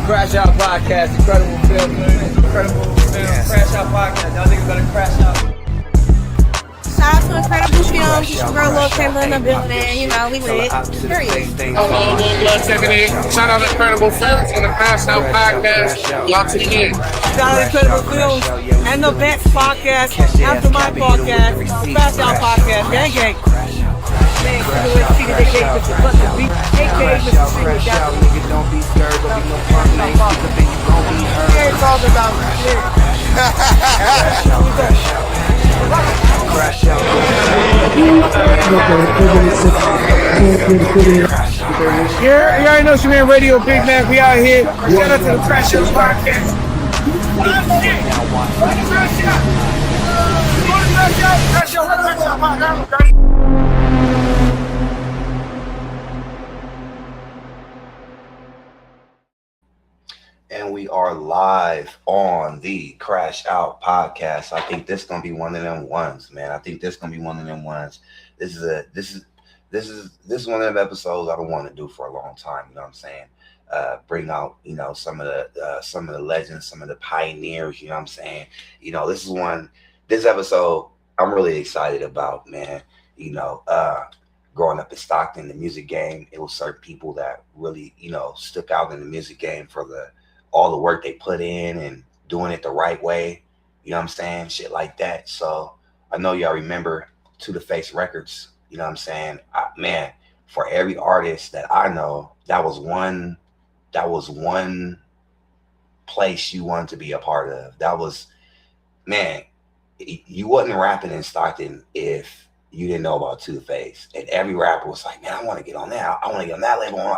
Crash Out Podcast, incredible film, Crash Out Podcast. Y'all niggas better crash out. Shout out to Incredible Films. It's your girl Lil Kayla in the building. You know, we lit. Period. Shout out to Incredible Films and the Crash Out Podcast. Y'all tune in. Shout out to Incredible Films and the Vets Podcast, after my podcast, the Crash Out Podcast, gang gang. Yeah, you already know she man Radio Big Mac. We out here. Shout out to the Crash Out Podcast. And we are live on the Crash Out Podcast. I think this is gonna be one of them ones, man. I think this is gonna be one of them ones. This is one of them episodes I've been wanting to do for a long time. You know what I'm saying? Bring out, you know, some of the legends, some of the pioneers. You know what I'm saying? You know, this episode I'm really excited about, man. You know, growing up in Stockton, the music game, it was certain people that really, you know, stuck out in the music game for all the work they put in and doing it the right way. You know what I'm saying? Shit like that. So I know y'all remember To The Face Records. You know what I'm saying? Man, for every artist that I know, that was one place you wanted to be a part of. That was, man, you wasn't rapping in Stockton if you didn't know about To The Face. And every rapper was like, man, I want to get on that. I want to get on that label.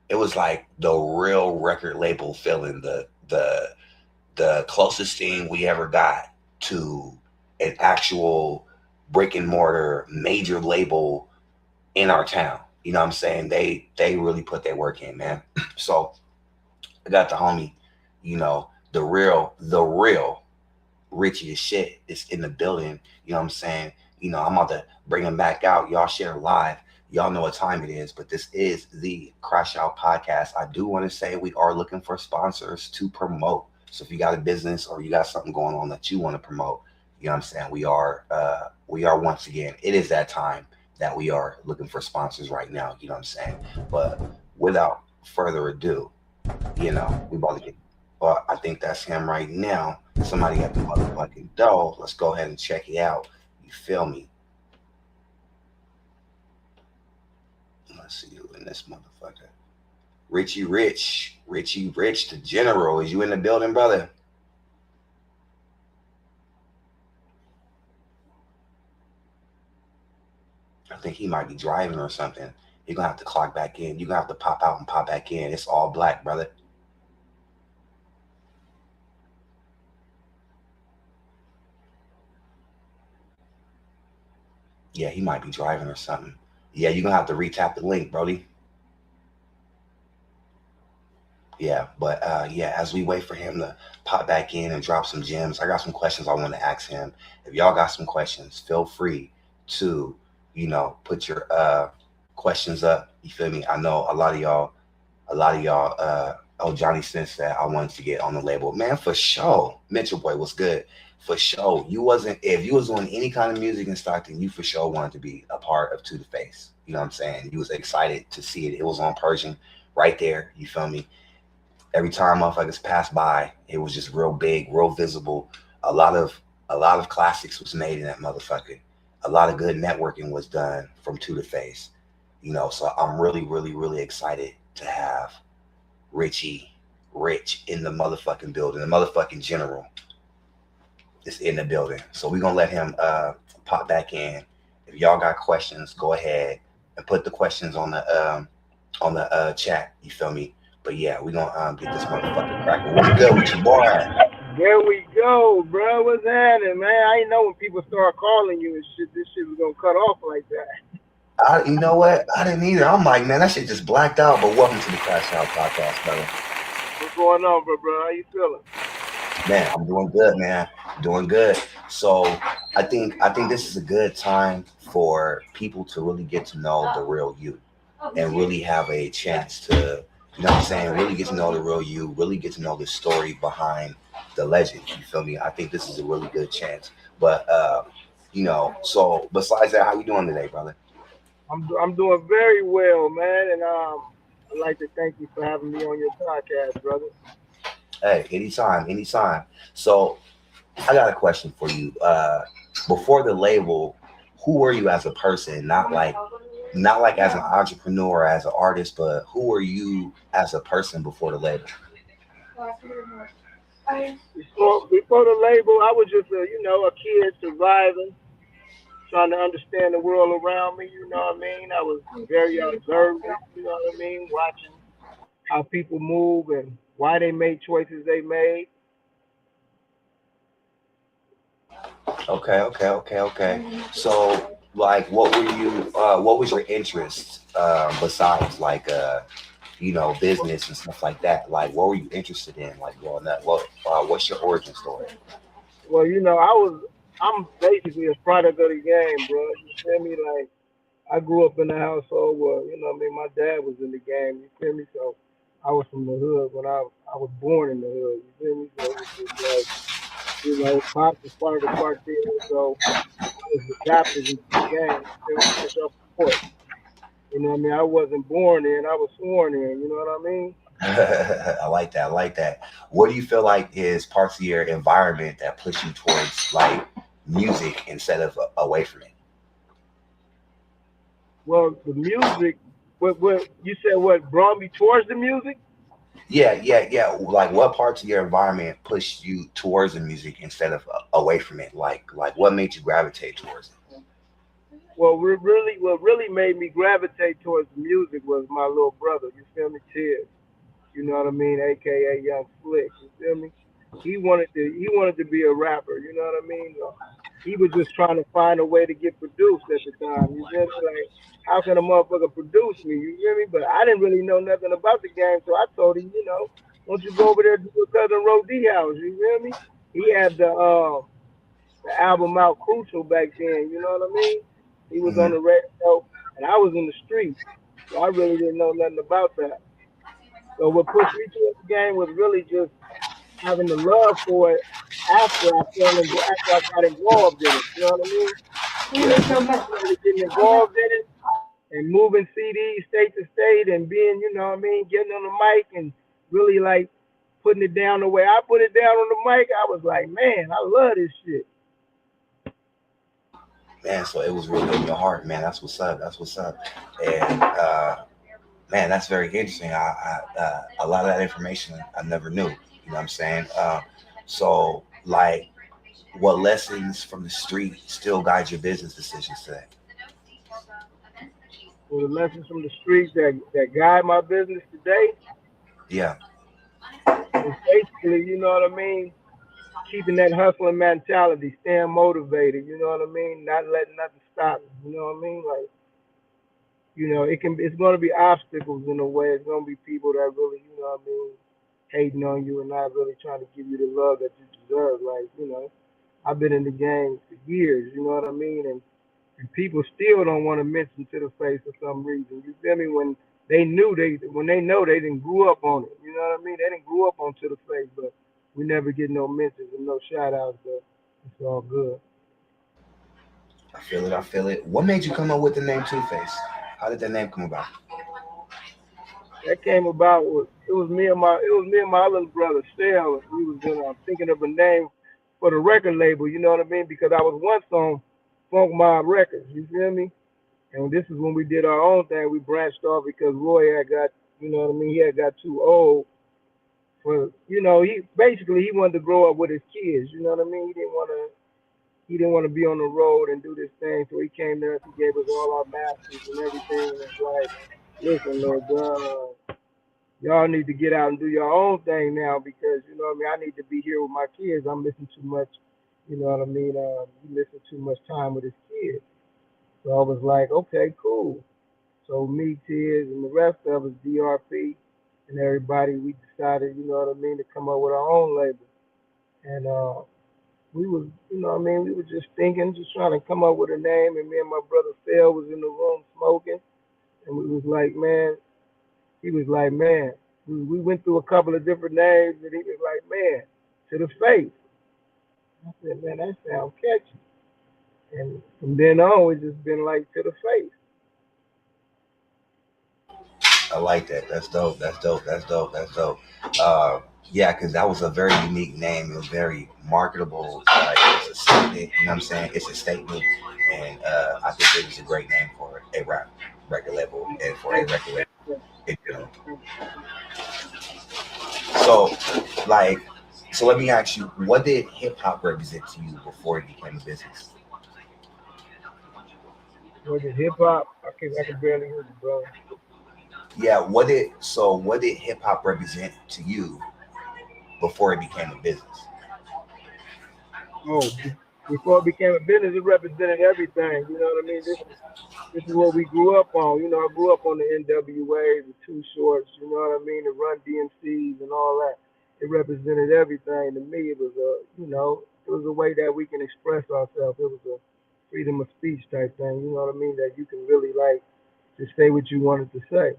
It was like the real record label feeling, the closest thing we ever got to an actual brick and mortar major label in our town. You know what I'm saying? They really put their work in, man. So I got the homie, you know, the real Richie as shit is in the building. You know what I'm saying? You know, I'm about to bring him back out. Y'all share live. Y'all know what time it is, but this is the Crash Out Podcast. I do want to say we are looking for sponsors to promote. So if you got a business or you got something going on that you want to promote, you know what I'm saying? We are once again, it is that time that we are looking for sponsors right now. You know what I'm saying? But without further ado, you know, we about to get, well, I think that's him right now. Somebody at the motherfucking door. Let's go ahead and check it out. You feel me? Let's see you in this motherfucker. Richie Rich, the general. Is you in the building, brother? I think he might be driving or something. You're gonna have to clock back in. You're gonna have to pop out and pop back in. It's all black, brother. Yeah, he might be driving or something. Yeah, you're gonna have to retap the link, Brody. Yeah, but yeah, as we wait for him to pop back in and drop some gems, I got some questions I want to ask him. If y'all got some questions, feel free to, you know, put your questions up. You feel me? I know a lot of y'all, oh, Johnny Smith said I wanted to get on the label. Man, for sure. Mitchell Boy was good. For sure. If you was doing any kind of music in Stockton, you for sure wanted to be a part of To The Face. You know what I'm saying? You was excited to see it. It was on Persian right there. You feel me? Every time motherfuckers passed by, it was just real big, real visible. A lot of classics was made in that motherfucker. A lot of good networking was done from To The Face. You know, so I'm really, really, really excited to have Richie Rich in the motherfucking building. The motherfucking general is in the building. So we're gonna let him pop back in. If y'all got questions, go ahead and put the questions on the chat. You feel me? But yeah, we're gonna get this motherfucker cracking. What's good with you, boy? There we go, bro. What's happening, man? I didn't know when people start calling you and shit, this shit was gonna cut off like that. You know what? I didn't either. I'm like, man, that shit just blacked out. But welcome to the Crash Out Podcast, brother. What's going on, bro? How you feeling? Man, I'm doing good, man. Doing good. So I think this is a good time for people to really get to know the real you. and really have a chance to, you know what I'm saying, really get to know the real you, really get to know the story behind the legend. You feel me? I think this is a really good chance. But you know, so besides that, how you doing today, brother? I'm doing very well, man, and I'd like to thank you for having me on your podcast, brother. Hey, anytime, anytime. So I got a question for you. Before the label, who were you as a person? Not like as an entrepreneur, as an artist, but who were you as a person before the label? Before the label, I was just a kid surviving, trying to understand the world around me. You know what I mean? I was very observant. You know what I mean? Watching how people move and why they made choices they made. Okay, okay, okay, okay. So, like, what was your interest besides like, you know, business and stuff like that? Like, what were you interested in, like, growing up? What's your origin story? Well, I'm basically a product of the game, bro. You feel me? Like, I grew up in a household where, my dad was in the game. You feel me? So I was from the hood when I was born in the hood. You feel me? So it was just like, Pops was part of the cartel, so I was adopted into the game. You feel me? Fresh off the court. You know what I mean? I wasn't born in, I was sworn in. You know what I mean? I like that. I like that. What do you feel like is parts of your environment that push you towards like music instead of away from it? Well, the music, what you said, what brought me towards the music? Yeah, yeah, yeah. Like, what parts of your environment pushed you towards the music instead of away from it? Like, what made you gravitate towards it? What really made me gravitate towards the music was my little brother. You feel me, Tiz? You know what I mean, aka Young Slick. You feel me? He wanted to be a rapper. You know what I mean? He was just trying to find a way to get produced at the time. You feel me? Like, how can a motherfucker produce me? You feel me? But I didn't really know nothing about the game, so I told him, why don't you go over there to your cousin Roddy house? You feel me? He had the album out Crucial back then. You know what I mean? He was on Hmm. the radio, and I was in the street, so I really didn't know nothing about that. So what pushed me to the game was really just having the love for it after I got involved in it. You know what I mean? Yeah. Started getting involved in it and moving CDs state to state and being, getting on the mic and really like putting it down the way I put it down on the mic. I was like, man, I love this shit. Man, so it was really in your heart, man. That's what's up. That's what's up. And man, that's very interesting. A lot of that information I never knew. You know what I'm saying? So, like, what lessons from the street still guide your business decisions today? So the lessons from the streets that guide my business today Yeah. is basically, you know what I mean, keeping that hustling mentality, staying motivated, you know what I mean, not letting nothing stop me, you know what I mean? Like, it's gonna be obstacles in a way. It's gonna be people that really, hating on you and not really trying to give you the love that you deserve. Like, I've been in the game for years, you know what I mean? And people still don't want to mention to the face for some reason. You feel me? When they know they didn't grew up on it. You know what I mean? They didn't grew up on to the face, but we never get no mentions and no shout outs, but it's all good. I feel it. I feel it. What made you come up with the name Two Face? How did that name come about? That came about with it was me and my little brother Sal. We was thinking of a name for the record label, you know what I mean? Because I was once on Funk Mob Records, you feel me? And this is when we did our own thing. We branched off because Roy had got, you know what I mean, he had got too old for, he wanted to grow up with his kids, you know what I mean? He didn't want to be on the road and do this thing, so he came there. He gave us all our masters and everything. And it's like, listen, little girl, y'all need to get out and do your own thing now because you know what I mean. I need to be here with my kids. I'm missing too much. You know what I mean. He missing too much time with his kids. So I was like, okay, cool. So me, Tiz, and the rest of us, DRP, and everybody, we decided, you know what I mean, to come up with our own label. And we was, you know what I mean, we were just thinking, just trying to come up with a name. And me and my brother Phil was in the room smoking. And we was like, man, he was like, man, we went through a couple of different names, and he was like, man, to the face. I said, man, that sounds catchy. And from then on, it's just been like to the face. I like that. That's dope. That's dope. That's dope. That's dope. Yeah, because that was a very unique name. It was very marketable. Like it's a statement. You know what I'm saying? It's a statement, and I think it was a great name for a rap record label and for a record label. You know. So, like, so let me ask you, what did hip hop represent to you before it became a business? Was it hip hop? I can barely hear you, bro. Yeah, what did hip hop represent to you before it became a business? Oh, before it became a business, it represented everything. You know what I mean? This is what we grew up on. You know, I grew up on the NWA, the Two Shorts. You know what I mean? The Run DMCs and all that. It represented everything to me. It was it was a way that we can express ourselves. It was a freedom of speech type thing. You know what I mean? That you can really like just say what you wanted to say.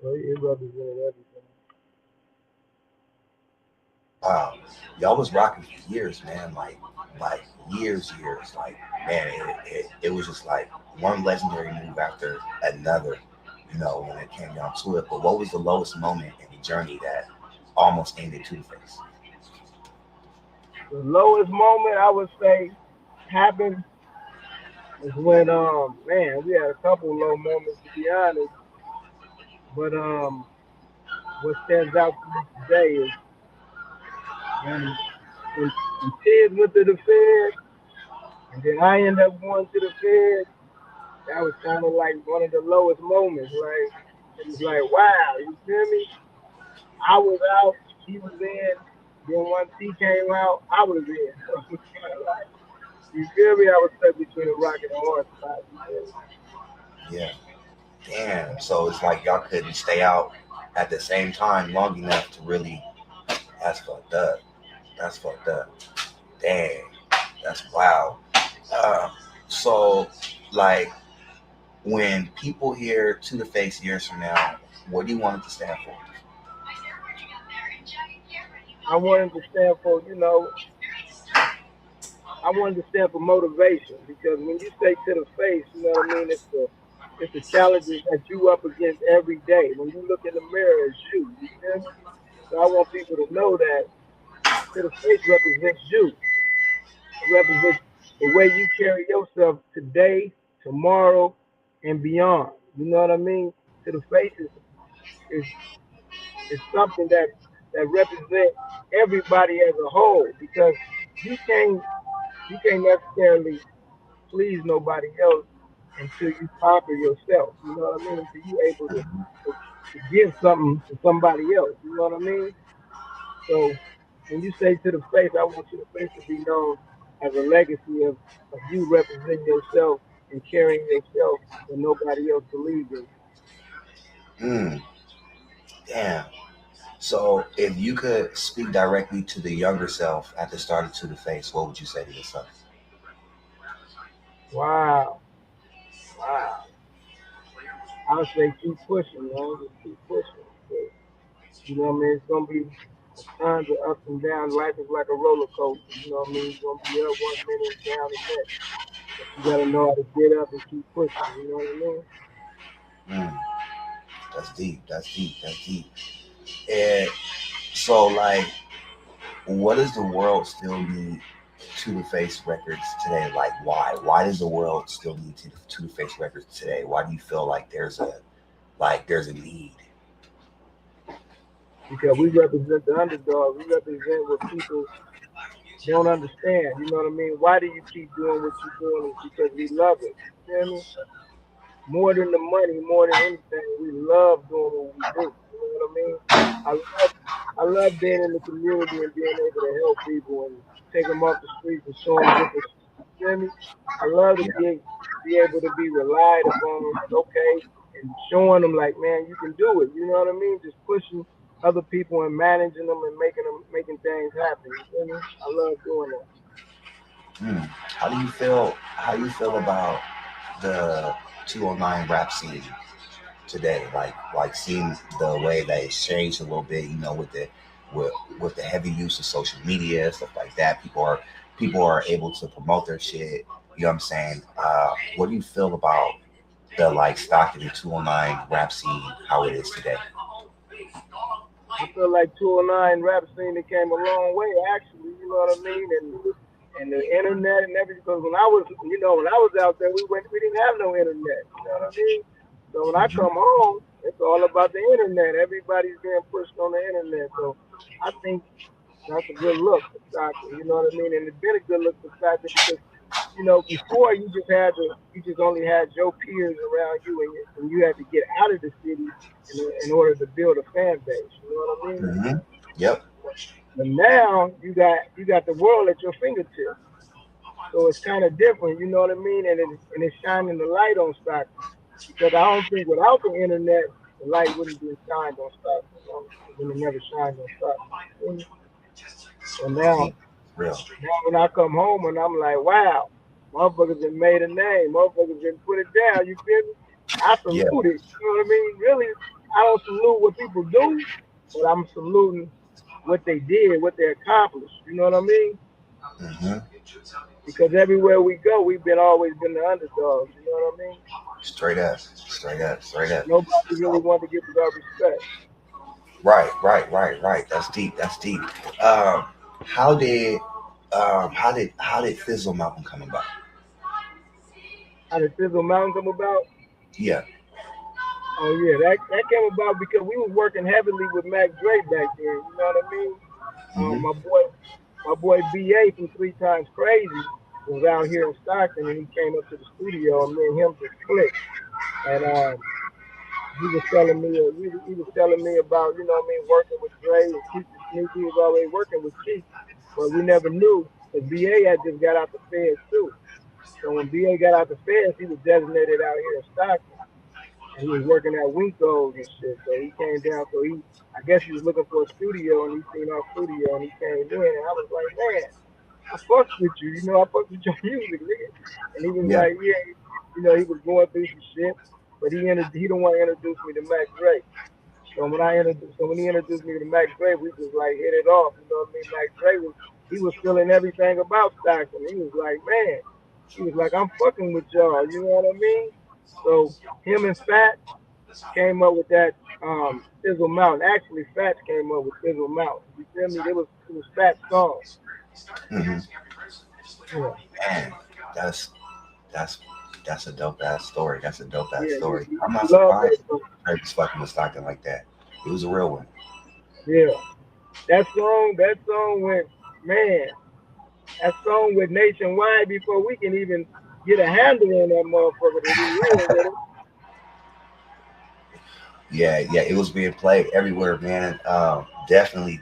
So it represented everything. Wow, y'all was rocking for years, man. Like years. Like, man, it was just like one legendary move after another. You know, when it came down to it. But what was the lowest moment in the journey that almost ended Two Face? The lowest moment I would say happened is when man, we had a couple low moments to be honest. But what stands out to me today is when when kids went to the Fed and then I ended up going to the Fed, that was kind of like one of the lowest moments. Like it was like, wow, you feel me? I was out, he was in. Then once he came out, I was in. So it was kind of like, you feel me? I was stuck between a rock and a hard spot. You feel me? Yeah, damn. So it's like y'all couldn't stay out at the same time long enough to really. That's fucked up. That's fucked up. Dang, that's wild. Uh, so, like, when people hear To The Face years from now, what do you want it to stand for? I wanted to stand for, I wanted to stand for motivation because when you say to the face, you know what I mean? It's the challenges that you up against every day. When you look in the mirror, it's you. You feel me? So I want people to know that to the face represents you. It represents the way you carry yourself today, tomorrow, and beyond. You know what I mean? To the face is, is something that represents everybody as a whole because you can't you can't necessarily please nobody else until you conquer yourself. You know what I mean? Until you able to give something to somebody else. You know what I mean? So when you say to the face, I want you to face to be known as a legacy of you representing yourself and carrying yourself when nobody else believes in Mm, damn. So, if you could speak directly to the younger self at the start of To The Face, what would you say to yourself? you. Wow. Wow. I would say keep pushing, man. Just keep pushing. You know what I mean? It's gonna be tons of ups and downs. Life is like a roller coaster. You know what I mean? It's gonna be up one minute and down the next. But you gotta know how to get up and keep pushing. You know what I mean? Mm, that's deep. That's deep. That's deep. And so, like, what does the world still need To The Face records today? Like, why? Why does the world still need To The Face records today? Why do you feel like there's a need? Because we represent the underdog. We represent what people don't understand. You know what I mean? Why do you keep doing what you're doing? It's because we love it. You feel me? More than the money, more than anything, we love doing what we do. You know what I mean? I love, I love being in the community and being able to help people and take them off the streets and show them different. You feel me? I love to Yeah. be able to be relied upon. Okay, and showing them like, man, you can do it. You know what I mean? Just pushing other people and managing them making things happen. You feel me? I love doing that. Mm. How do you feel? How do you feel about the 209 rap scene? today? Like seeing the way that it's changed a little bit, you know, with the heavy use of social media, stuff like that. People are able to promote their shit. You know what I'm saying? What do you feel about the like Stockton and 209 rap scene, how it is today? I feel like 209 rap scene that came a long way, actually. You know what I mean? And the internet and everything. Because when I was out there, we didn't have no internet. You know what I mean? So when I Mhm. come home, it's all about the internet. Everybody's being pushed on the internet. So I think that's a good look for Stockton. You know what I mean? And it's been a good look for Stockton because before you just only had your peers around you, and you had to get out of the city in order to build a fan base. You know what I mean? Mhm. Yep. But now you got the world at your fingertips, so it's kind of different. You know what I mean? And it's shining the light on Stockton because I don't think without the internet, the light wouldn't be shined on Stockton. It would have never shined on Stockton. So now See, real. Now when I come home and I'm like, wow, motherfuckers have made a name. Motherfuckers have put it down. You feel me? I Yeah. salute it. You know what I mean? Really, I don't salute what people do, but I'm saluting what they did, what they accomplished. You know what I mean? Hmm. Because everywhere we go, always been the underdogs. You know what I mean? Straight up. Straight up. Straight up. Nobody really wanted to give us our respect. Right. That's deep. That's deep. Um, how did how did Fizzle Mountain come about? How did Sizzle Mountain come about? Yeah. Oh yeah, that came about because we was working heavily with Mac Dre back then. You know what I mean? Hmm. My boy BA from Three Times Crazy was out here in Stockton, and he came up to the studio, and me and him just clicked. And he was telling me about, you know what I mean, working with Dre and Keith the Sneak. He was always working with Keith, but we never knew because BA had just got out the feds too. So when BA got out the feds, he was designated out here in Stockton, and he was working at Winko's and shit. So he came down. I guess he was looking for a studio, and he seen our studio, and he came in, and I was like, man, I fucks with you, I fucks with your music, nigga. And he was Yeah. like, yeah, he was going through some shit, but he don't want to introduce me to Mac Dre. So when he introduced me to Mac Dre, we just like hit it off. You know what I mean? Mac Dre was feeling everything about Stockton. He was like, man, he was like, I'm fucking with y'all. You know what I mean? So him and Fat came up with that Sizzle Mountain. Actually, Fats came up with Sizzle Mountain. You feel me? It was Fat's song. Hmm. Yeah, Man, that's that's that's a dope ass story. That's a dope ass yeah. story. He I'm not loved that surprised song. Drake was fucking with Stockton like that. It was a real one. Yeah, that song went, man. That song went nationwide before we can even get a handle on that motherfucker to be real with it. Yeah. It was being played everywhere, man. Definitely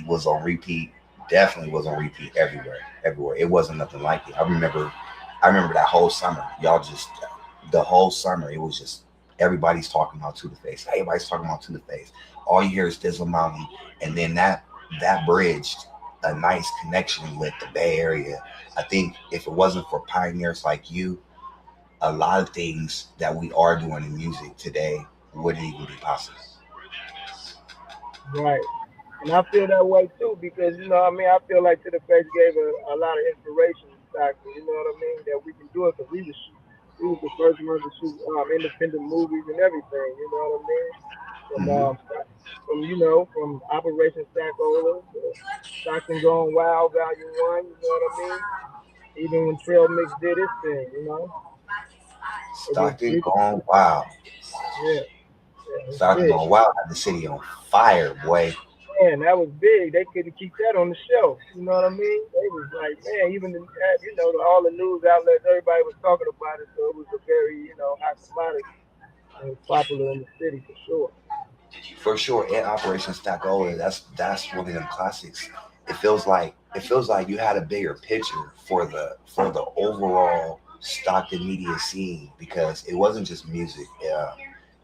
was on repeat. Definitely was on repeat everywhere. It wasn't nothing like it. I remember that whole summer. Y'all just the whole summer. It was just everybody's talking about To The Face. Everybody's talking about To The Face. All you hear is Dizzle Mountain, and then that bridged a nice connection with the Bay Area. I think if it wasn't for pioneers like you, a lot of things that we are doing in music today wouldn't even be possible. Right. And I feel that way too because I mean I feel like To The Face gave a lot of inspiration to Stockton. You know what I mean? That we can do it because we was the first ones to shoot independent movies and everything. You know what I mean? From Hmm. from Operation Stackola to Stockton Gone Wild Volume One. You know what I mean? Even when Trail Mix did his thing, it was Stockton it, gone wild. yeah, yeah, it was Stockton big. gone wild had the city on fire, boy. Man, that was big. They couldn't keep that on the shelf. You know what I mean? They was like, man, even all the news outlets, everybody was talking about it. So it was a very, hot commodity. And it was popular in the city for sure. For sure. And Operation Stackola, that's one of them classics. It feels like you had a bigger picture for the overall Stockton media scene because it wasn't just music.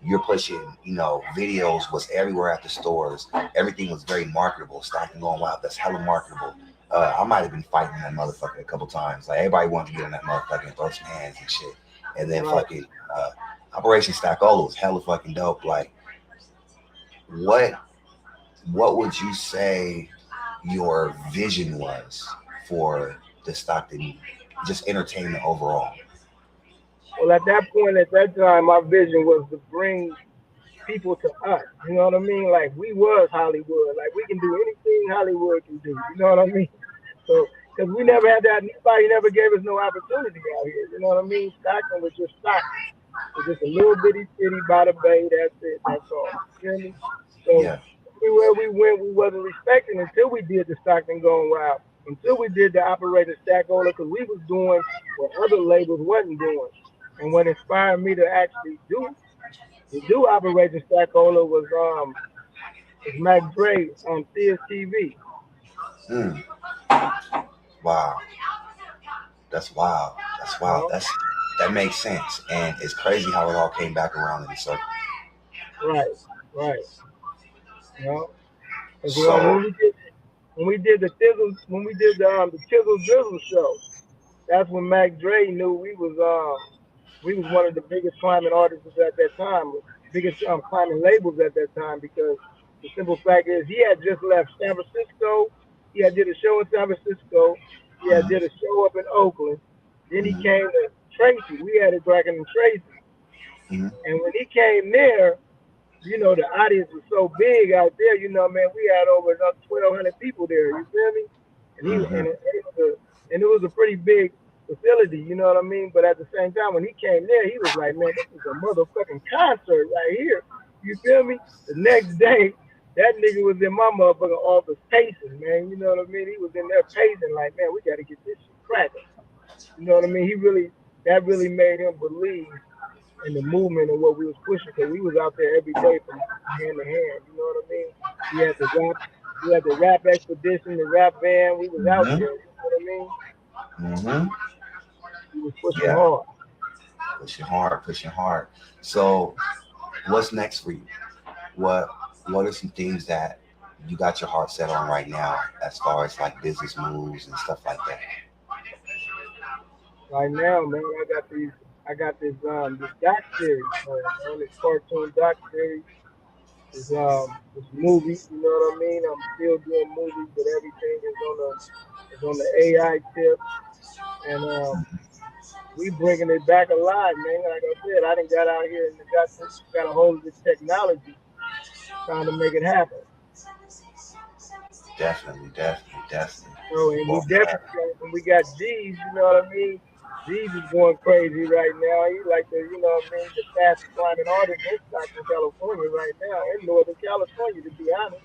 You're pushing, videos was everywhere at the stores. Everything was very marketable. Stockton going wild, that's hella marketable. I might have been fighting that motherfucker a couple times. Like everybody wanted to get on that motherfucker and throw some hands and shit. And then Right. fucking Operation Stackola was hella fucking dope. Like, what would you say your vision was for the Stockton just entertainment overall? Well, at that point, at that time, my vision was to bring people to us. You know what I mean? Like we was Hollywood. Like we can do anything Hollywood can do. You know what I mean? So, because we never had that, nobody never gave us no opportunity out here. You know what I mean? Stockton was just Stockton. It's just a little bitty city by the bay. That's it. That's all. You feel me? So Yeah. everywhere we went, we wasn't respecting until we did the Stockton Going Wild. Until we did the Operation Stackola, because we was doing what other labels wasn't doing. And what inspired me to actually do Operation Stackola was Mac Dre on CSTV. Mm. Wow. That's wild. That's wild. You That makes sense. And it's crazy how it all came back around in a circle. know? Right. You know? 'Cause, So when we did the Tizzle Drizzle show, that's when Mac Dre knew we was one of the biggest climbing artists at that time, biggest climbing labels at that time, because the simple fact is he had just left San Francisco. He had did a show in San Francisco. He had did a show up in Oakland. Then he Mhm. came to Tracy. We had it bragging in Tracy. Mhm. And when he came there, you know, the audience was so big out there, you know, man, we had over 1,200 people there, you feel me? And Mhm. it was a pretty big facility, you know what I mean? But at the same time, when he came there, he was like, man, this is a motherfucking concert right here. You feel me? The next day, that nigga was in my motherfucking office pacing, man. You know what I mean? He was in there pacing like, man, we got to get this shit cracking. You know what I mean? That really made him believe in the movement and what we was pushing, because we was out there every day from hand to hand. You know what I mean? We had the rap expedition, the rap band. We was out there. Mhm. You know what I mean? Mhm. We was pushing Yeah. hard. Pushing hard. So, what's next for you? What are some things that you got your heart set on right now, as far as like business moves and stuff like that? Right now, man, I got this doc series, this cartoon doc series. This movie, you know what I mean? I'm still doing movies, but everything is on the AI tip, and we bringing it back alive, man. Like I said, I done got out here and got a hold of this technology, trying to make it happen. Definitely. So, and Well, we got G's, you know what I mean? G's is going crazy right now. He like the, you know what I mean, the fastest climbing artist in Stockton, California right now, in Northern California, to be honest.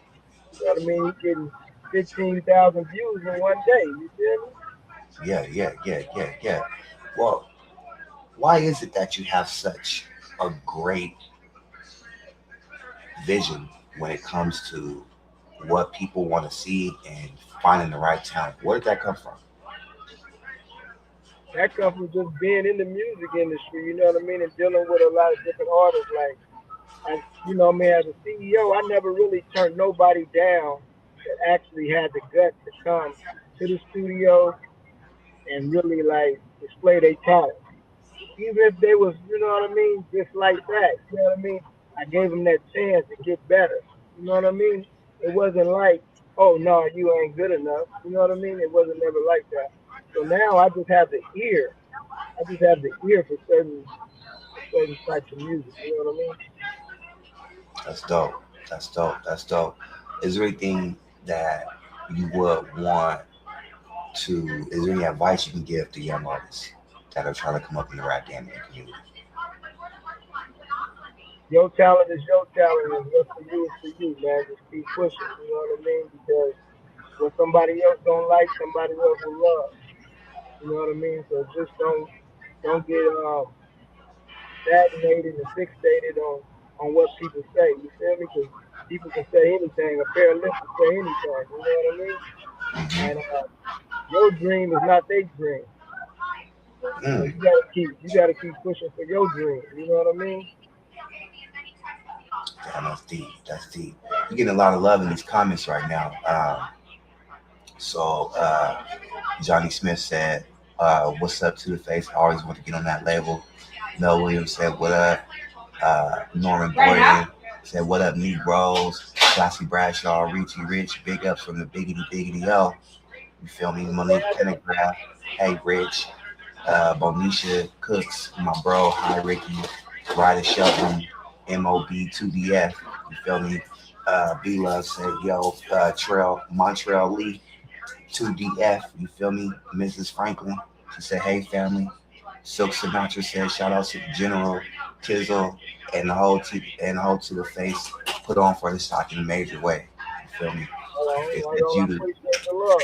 You know what I mean? He's getting 15,000 views in one day. You feel me? yeah. Well, why is it that you have such a great vision when it comes to what people want to see and finding the right talent? Where did that come from? That comes from just being in the music industry, you know what I mean, and dealing with a lot of different artists. Like, you know, man, as a CEO, I never really turned nobody down that actually had the guts to come to the studio and really like display their talent. Even if they was, you know what I mean, just like that. You know what I mean? I gave them that chance to get better. You know what I mean? It wasn't like, oh no, you ain't good enough. You know what I mean? It wasn't never like that. So now I just have the ear. I just have the ear for certain types of music. You know what I mean? That's dope. That's dope. Is there anything that you would want to? Is there any advice you can give to young artists that are trying to come up in the rap game community? Your talent is your talent, and what's for you is for you, man. Just keep pushing. You know what I mean? Because what somebody else don't like, somebody else will love. You know what I mean? So just don't get stagnated and fixated on what people say. You feel me? Because people can say anything. A pair of lips can say anything. You know what I mean? Mm-hmm. And your dream is not their dream. So Mm. you gotta keep pushing for your dream. You know what I mean? Damn, that's deep. You're getting a lot of love in these comments right now. So Johnny Smith said, "What's up to the face? I always want to get on that label." Mel Williams said, "What up?" Norman Boyden said, "What up, Negroes?" Classy Bradshaw, Richie Rich, big ups from the Biggity O. You feel me? Monique Pennegraph, hey Rich, Bonisha Cooks, my bro, hi Ricky, Ryder Shelton, MOB2DF, you feel me? B Love said, yo, Trail, Montreal Lee, 2DF, you feel me? Mrs. Franklin, she said, hey family. Silk Sinatra said, shout out to the General, Tizzle, and the whole to the face, put on for the stock in a major way. You feel me? It's Right that on. I you the appreciate the love.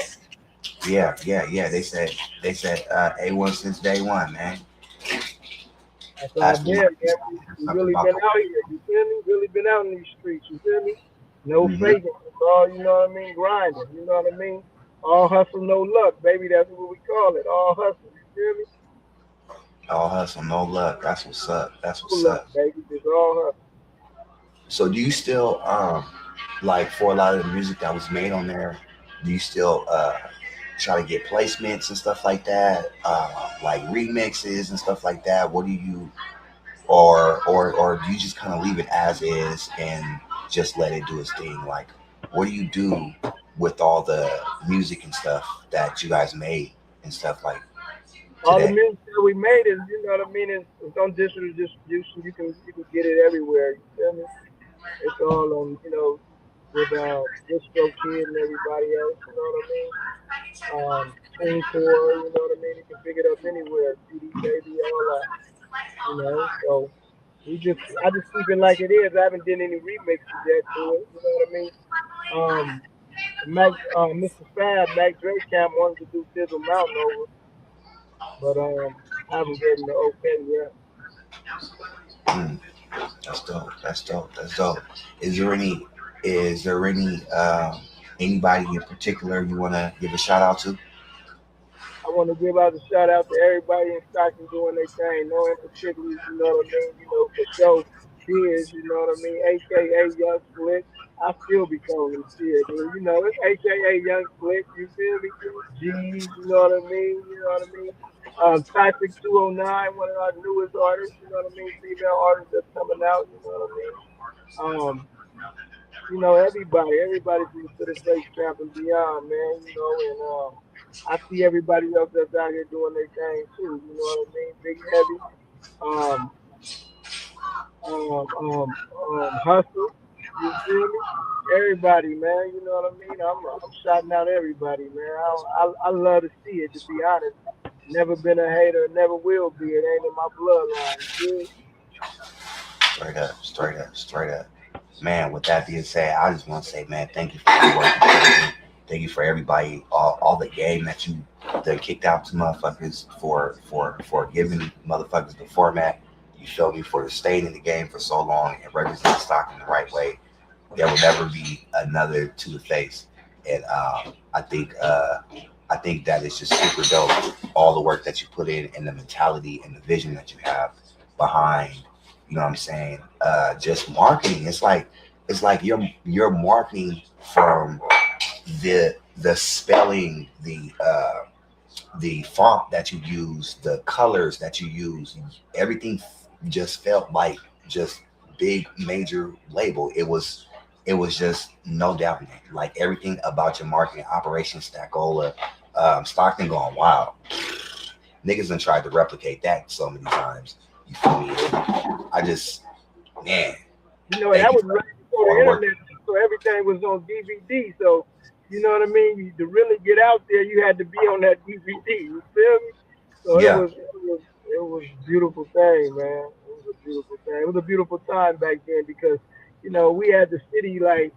yeah. They said A1 since day one, man. That's all Asking been, Mike man. We something really about been the out here. You feel me? Really been out in these streets. You feel me? No mm-hmm. faking. It's all, you know what I mean? Grinding. You know what I mean? All hustle, no luck, baby. That's what we call it. All hustle. You feel me? All hustle, no luck. That's what's up. That's No what's luck, up. baby. It's all hustle. So do you still like for a lot of the music that was made on there, do you still try to get placements and stuff like that? Like remixes and stuff like that? What do you or do you just kind of leave it as is and just let it do its thing? Like, what do you do with all the music and stuff that you guys made and stuff like All the today? music that we made is, you know what I mean, it's on digital distribution. You can get it everywhere. You feel me? It's all on, with Distro Kid and everybody else. You know what I mean? TuneCore. You know what I mean? You can pick it up anywhere. CD Baby, all that. So I just keep it like it is. I haven't done any remixes yet to it. You know what I mean? Um, Mr. Fab, Mac Drake Camp wanted to do Fizzle Mountain over, but I haven't gotten the okay yet. Mm, that's dope. That's dope. That's dope. Is there any? Is there any? Anybody in particular you want to give a shout out to? I want to give out a shout out to everybody in Stockton doing their thing. No in particular, you know what I mean? For sure, Cheers, you know what I mean? AKA Young Slick. I still be calling him Cheers. It's AKA Young Slick, you feel me? G's, you know what I mean? You know what I mean? Toxic 209, one of our newest artists, you know what I mean? Female artists that's coming out, you know what I mean? Um, everybody from the City Face Camp and beyond, man, and I see everybody else that's out here doing their thing too, you know what I mean? Big Heavy, um, Hustle, you feel me? Everybody, man, you know what I mean? I'm shouting out everybody, man. I love to see it, to be honest. Never been a hater, never will be. It ain't in my bloodline, you Straight up, straight up, straight up. Man, with that being said, I just want to say, man, thank you for the work you put in. Thank you for everybody, all the game that you that kicked out to motherfuckers for giving motherfuckers the format. You showed me for staying in the game for so long and representing stock in the right way. There will never be another to the face, and I think that is just super dope. All the work that you put in and the mentality and the vision that you have behind, you know what I'm saying? Just marketing. It's like you're marketing from the spelling, the font that you use, the colors that you use, everything just felt like just big major label. It was just no doubt in it. Like everything about your marketing operation, Stackola, Stockton going wild. Niggas done tried to replicate that so many times. You feel me? I just, man, thank that you was for right before all the the work. internet, so everything was on DVD. So, you know what I mean? To really get out there, you had to be on that DVD. You feel me? So it Yeah. was a beautiful thing, man. It was a beautiful thing. It was a beautiful time back then because we had the city like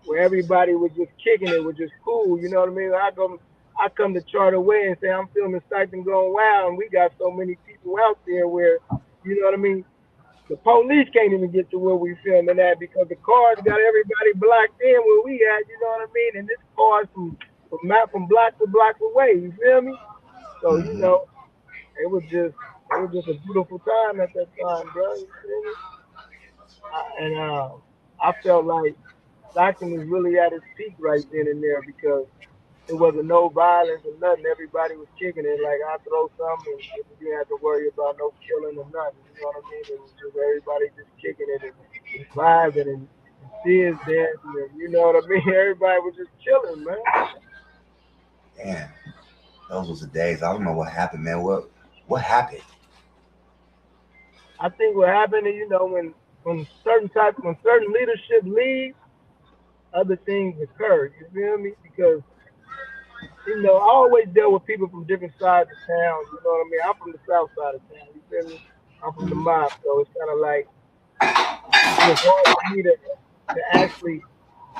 where everybody was just kicking it, was just cool. You know what I mean? I come to Charter Way and say I'm filming Stockton Going Wild, and we got so many people out there where you know what I mean. The police can't even get to where we filming at because the cars got everybody blocked in where we at. You know what I mean? And this cars from block to block away. You feel me? So Hmm. it was just a beautiful time at that time, bro. You feel me? And I felt like Stockton was really at its peak right then and there because it wasn't no violence or nothing. Everybody was kicking it. Like I throw something, and you didn't have to worry about no killing or nothing. You know what I mean? It was just everybody just kicking it and vibing and tears dancing. And, you know what I mean? Everybody was just chilling, man. Damn, those was the days. I don't know what happened, man. What happened? I think what happened is, when certain leadership leaves, other things occur. You feel me? Because I always dealt with people from different sides of town. You know what I mean? I'm from the south side of town. You feel me? I'm from the Mm-hmm. mob, so it's kind of like it was hard for me to actually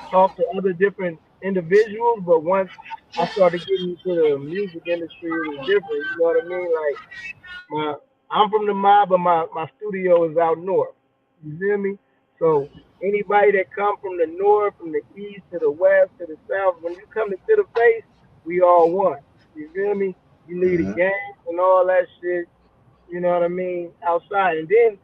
talk to other different individuals. But once I started getting into the music industry, it was different. You know what I mean? Like my, I'm from the mob, but my studio is out north. You feel me? So anybody that come from the north, from the east to the west to the south, when you come to the face, we all one. You feel me? You leave the Mm-hmm. gangs and all that shit. You know what I mean? Outside, and then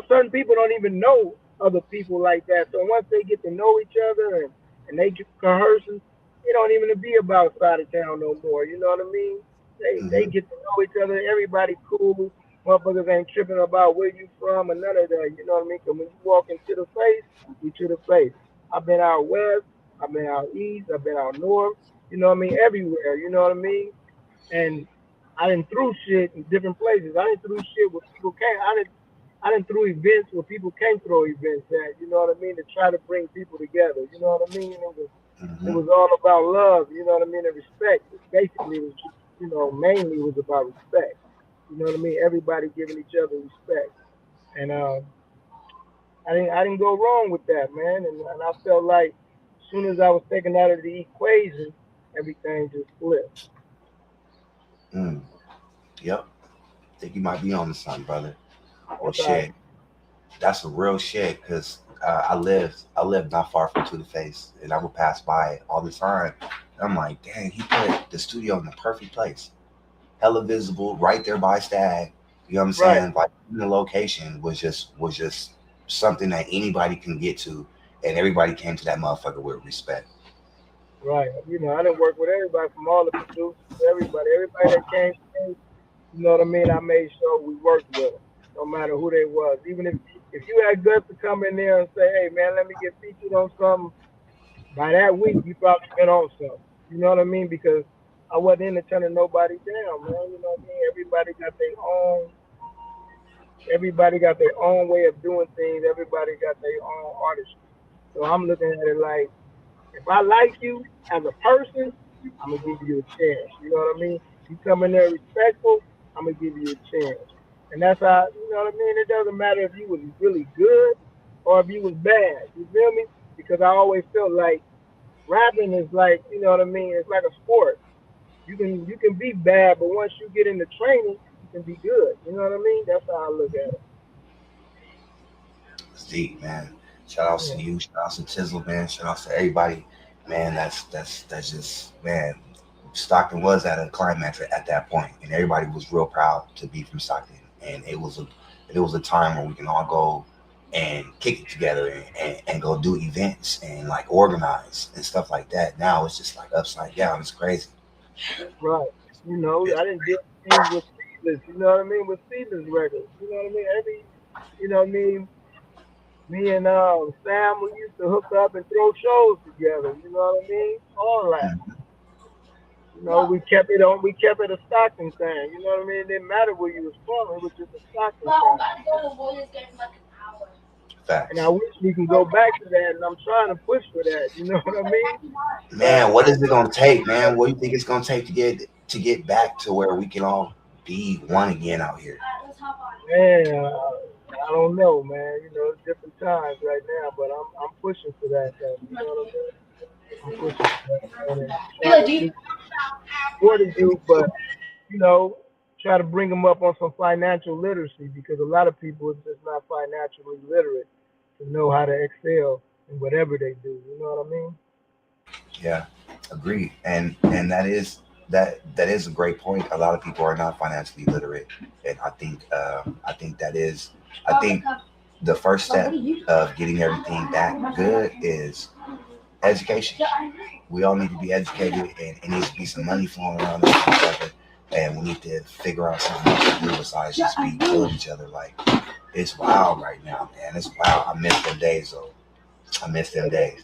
certain people don't even know other people like that. So once they get to know each other and they get conversing, it don't even be about side of town no more. You know what I mean? They Mm-hmm. get to know each other. Everybody cool. Motherfuckers ain't tripping about where you from or none of that. You know what I mean? 'Cause when you walk into the face, we to the face. I've been out west. I've been out east. I've been out north. You know what I mean? Everywhere. You know what I mean? And I didn't threw shit in different places. I didn't threw shit where people can't. I didn't throw events where people can't throw events at. You know what I mean? To try to bring people together. You know what I mean? It Mm-hmm. was all about love. You know what I mean? And respect. Basically, it was just, mainly it was about respect. You know what I mean? Everybody giving each other respect. And I didn't go wrong with that, man. And I felt like as soon as I was taken out of the equation, everything just flipped. Mm. Yep. Think you might be on to something, brother. Well, That's how shit. That's a real shit because I lived not far from To the Face, and I would pass by it all the time. And I'm like, dang, he put the studio in the perfect place, hella visible, right there by Stag. You know what I'm right. saying? Like the location was just something that anybody can get to, and everybody came to that motherfucker with respect. Right. I didn't work with everybody from all the producers, everybody that came to me, you know what I mean? I made sure we worked with them, no matter who they was. Even if you had guts to come in there and say, hey man, let me get featured on something, by that week you probably been on something. You know what I mean? Because I wasn't in to turning nobody down, man. You know what I mean? Everybody got their own way of doing things. Everybody got their own artistry. So I'm looking at it like, if I like you as a person, I'm gonna give you a chance. You know what I mean? You come in there respectful, I'm gonna give you a chance. And that's how, you know what I mean? It doesn't matter if you was really good or if you was bad. You feel me? Because I always felt like rapping is like, you know what I mean? It's like a sport. You can be bad, but once you get into training, you can be good. You know what I mean? That's how I look at it. It's deep, man. Shout outs to Yeah. you, shout outs to Tizzle, man. Shout outs to everybody, man. That's just man. Stockton was at a climax at that point, and everybody was real proud to be from Stockton. And it was a time where we can all go and kick it together and go do events and like organize and stuff like that. Now it's just like upside down. It's crazy. Right. It's I didn't do things with Steelers, you know what I mean? With Steelers records. You know what I mean? You know what I mean? Me and Sam, we used to hook up and throw shows together. You know what I mean? All that. Mhm. We kept it a Stockton thing. You know what I mean? It didn't matter where you was from. It was just a Stockton thing. And I Facts. wish we can go back to that. And I'm trying to push for that. You know what I mean? But Man, what is it gonna take, man? What do you think it's gonna take to get back to where we can all be one again out here? man, I don't know, man. It's different times right now. But I'm pushing for that. Though, you know what I mean? I'm pushing for that, man, and trying to do supporting you, but you know, try to bring them up on some financial literacy because a lot of people are just not financially literate to know how to excel in whatever they do. You know what I mean? Yeah, agreed. And that is a great point. A lot of people are not financially literate, and I think the first step of getting everything back good is education. We all need to be educated, and it needs to be some money flowing around this motherfucker. And we need to figure out something else to do besides just be killing each other. Like, it's wild right now, man. It's wild. I miss them days, though. I miss them days.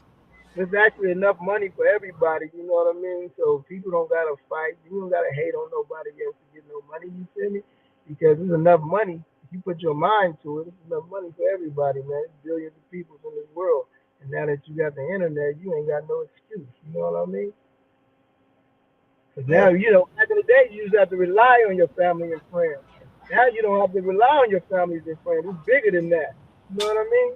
There's actually enough money for everybody, you know what I mean? So people don't gotta fight. You don't gotta hate on nobody else to get no money, you feel me? Because there's enough money. If you put your mind to it, there's enough money for everybody, man. There's billions of people in this world. And now that you got the internet, you ain't got no excuse. You know what I mean? Because now, Yeah. back in the day, you used to have to rely on your family and friends. Now you don't have to rely on your families and friends. It's bigger than that. You know what I mean?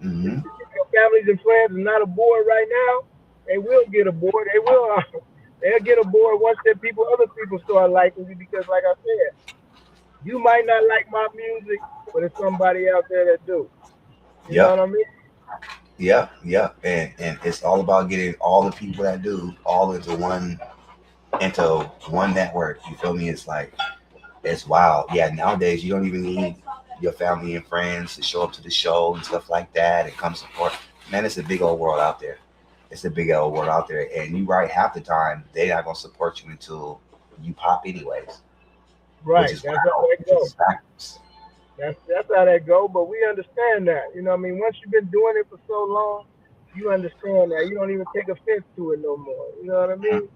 Hmm. If your families and friends are not aboard right now, they will get aboard. They will. They'll get aboard once other people start liking you. Because, like I said, you might not like my music, but there's somebody out there that do. You know Yep. what I mean? Yep. Yep. And it's all about getting all the people that do all into one network. You feel me? It's like it's wild. Yeah. Nowadays, you don't even need your family and friends to show up to the show and stuff like that and come support. Man, it's a big old world out there. It's a big old world out there. And you right, half the time they're not gonna support you until you pop anyways, which Right. is That's how wild. that Which goes. is backwards. That's how that go. But we understand that. You know what I mean? Once you've been doing it for so long, you understand that. You don't even take offense to it no more. You know what I Mhm. mean?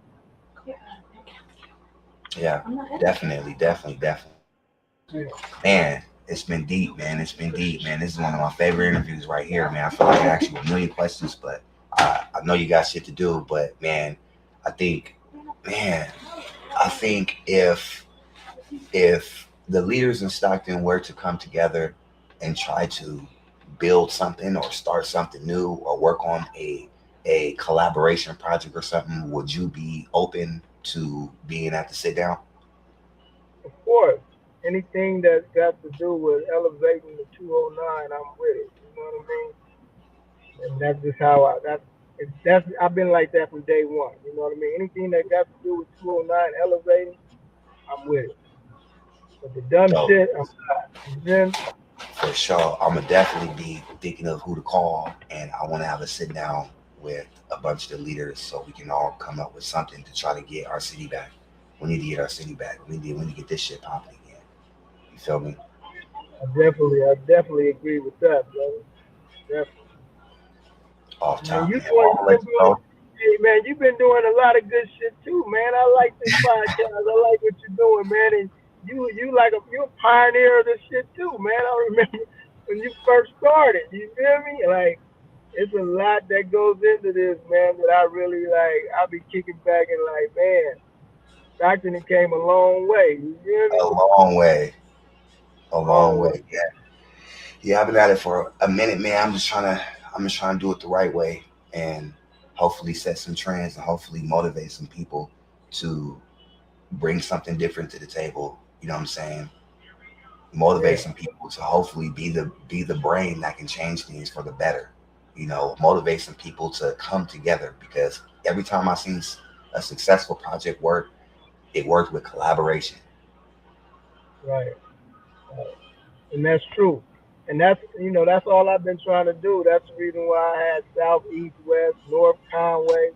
Yeah, definitely, definitely, definitely. Yeah. Man, it's been deep, man. It's been deep, man. This is one of my favorite interviews right here, man. I feel like I asked you a million questions, but I know you got shit to do. But man, I think, man, I think if the leaders in Stockton were to come together and try to build something or start something new or work on a collaboration project or something, would you be open to being at the sit down? Of course, anything that's got to do with elevating the 209, I'm with it. You know what I mean? And that's just how that's I've been like that from day one. You know what I mean? Anything that got to do with 209 elevating, I'm with it. But the dumb So shit, I'm not. You feel me? for sure, I'm gonna definitely be thinking of who to call, and I want to have a sit down with a bunch of the leaders so we can all come up with something to try to get our city back. We need to get our city back. We need to get this shit popping again. You feel me? I definitely agree with that, brother. Definitely. Off Man, top, you man. Well, doing, I'm you gonna let been you doing, go. hey, man, you've been doing a lot of good shit too, man. I like this podcast. I like what you're doing, man. And you're a pioneer of this shit too, man. I remember when you first started. You feel me? Like it's a lot that goes into this, man. That I really like. I be kicking back and like, man, Stockton came a long way. You feel A me? long way. A long Long way. way. Yeah. Yeah, I've been at it for a minute, man. I'm just trying to do it the right way and hopefully set some trends and hopefully motivate some people to bring something different to the table. You know what I'm saying? Motivate Yeah. some people to hopefully be the brain that can change things for the better. Motivate some people to come together because every time I've seen a successful project work, it worked with collaboration. Right. Right. And that's true. And that's all I've been trying to do. That's the reason why I had South, East, West, North Conway.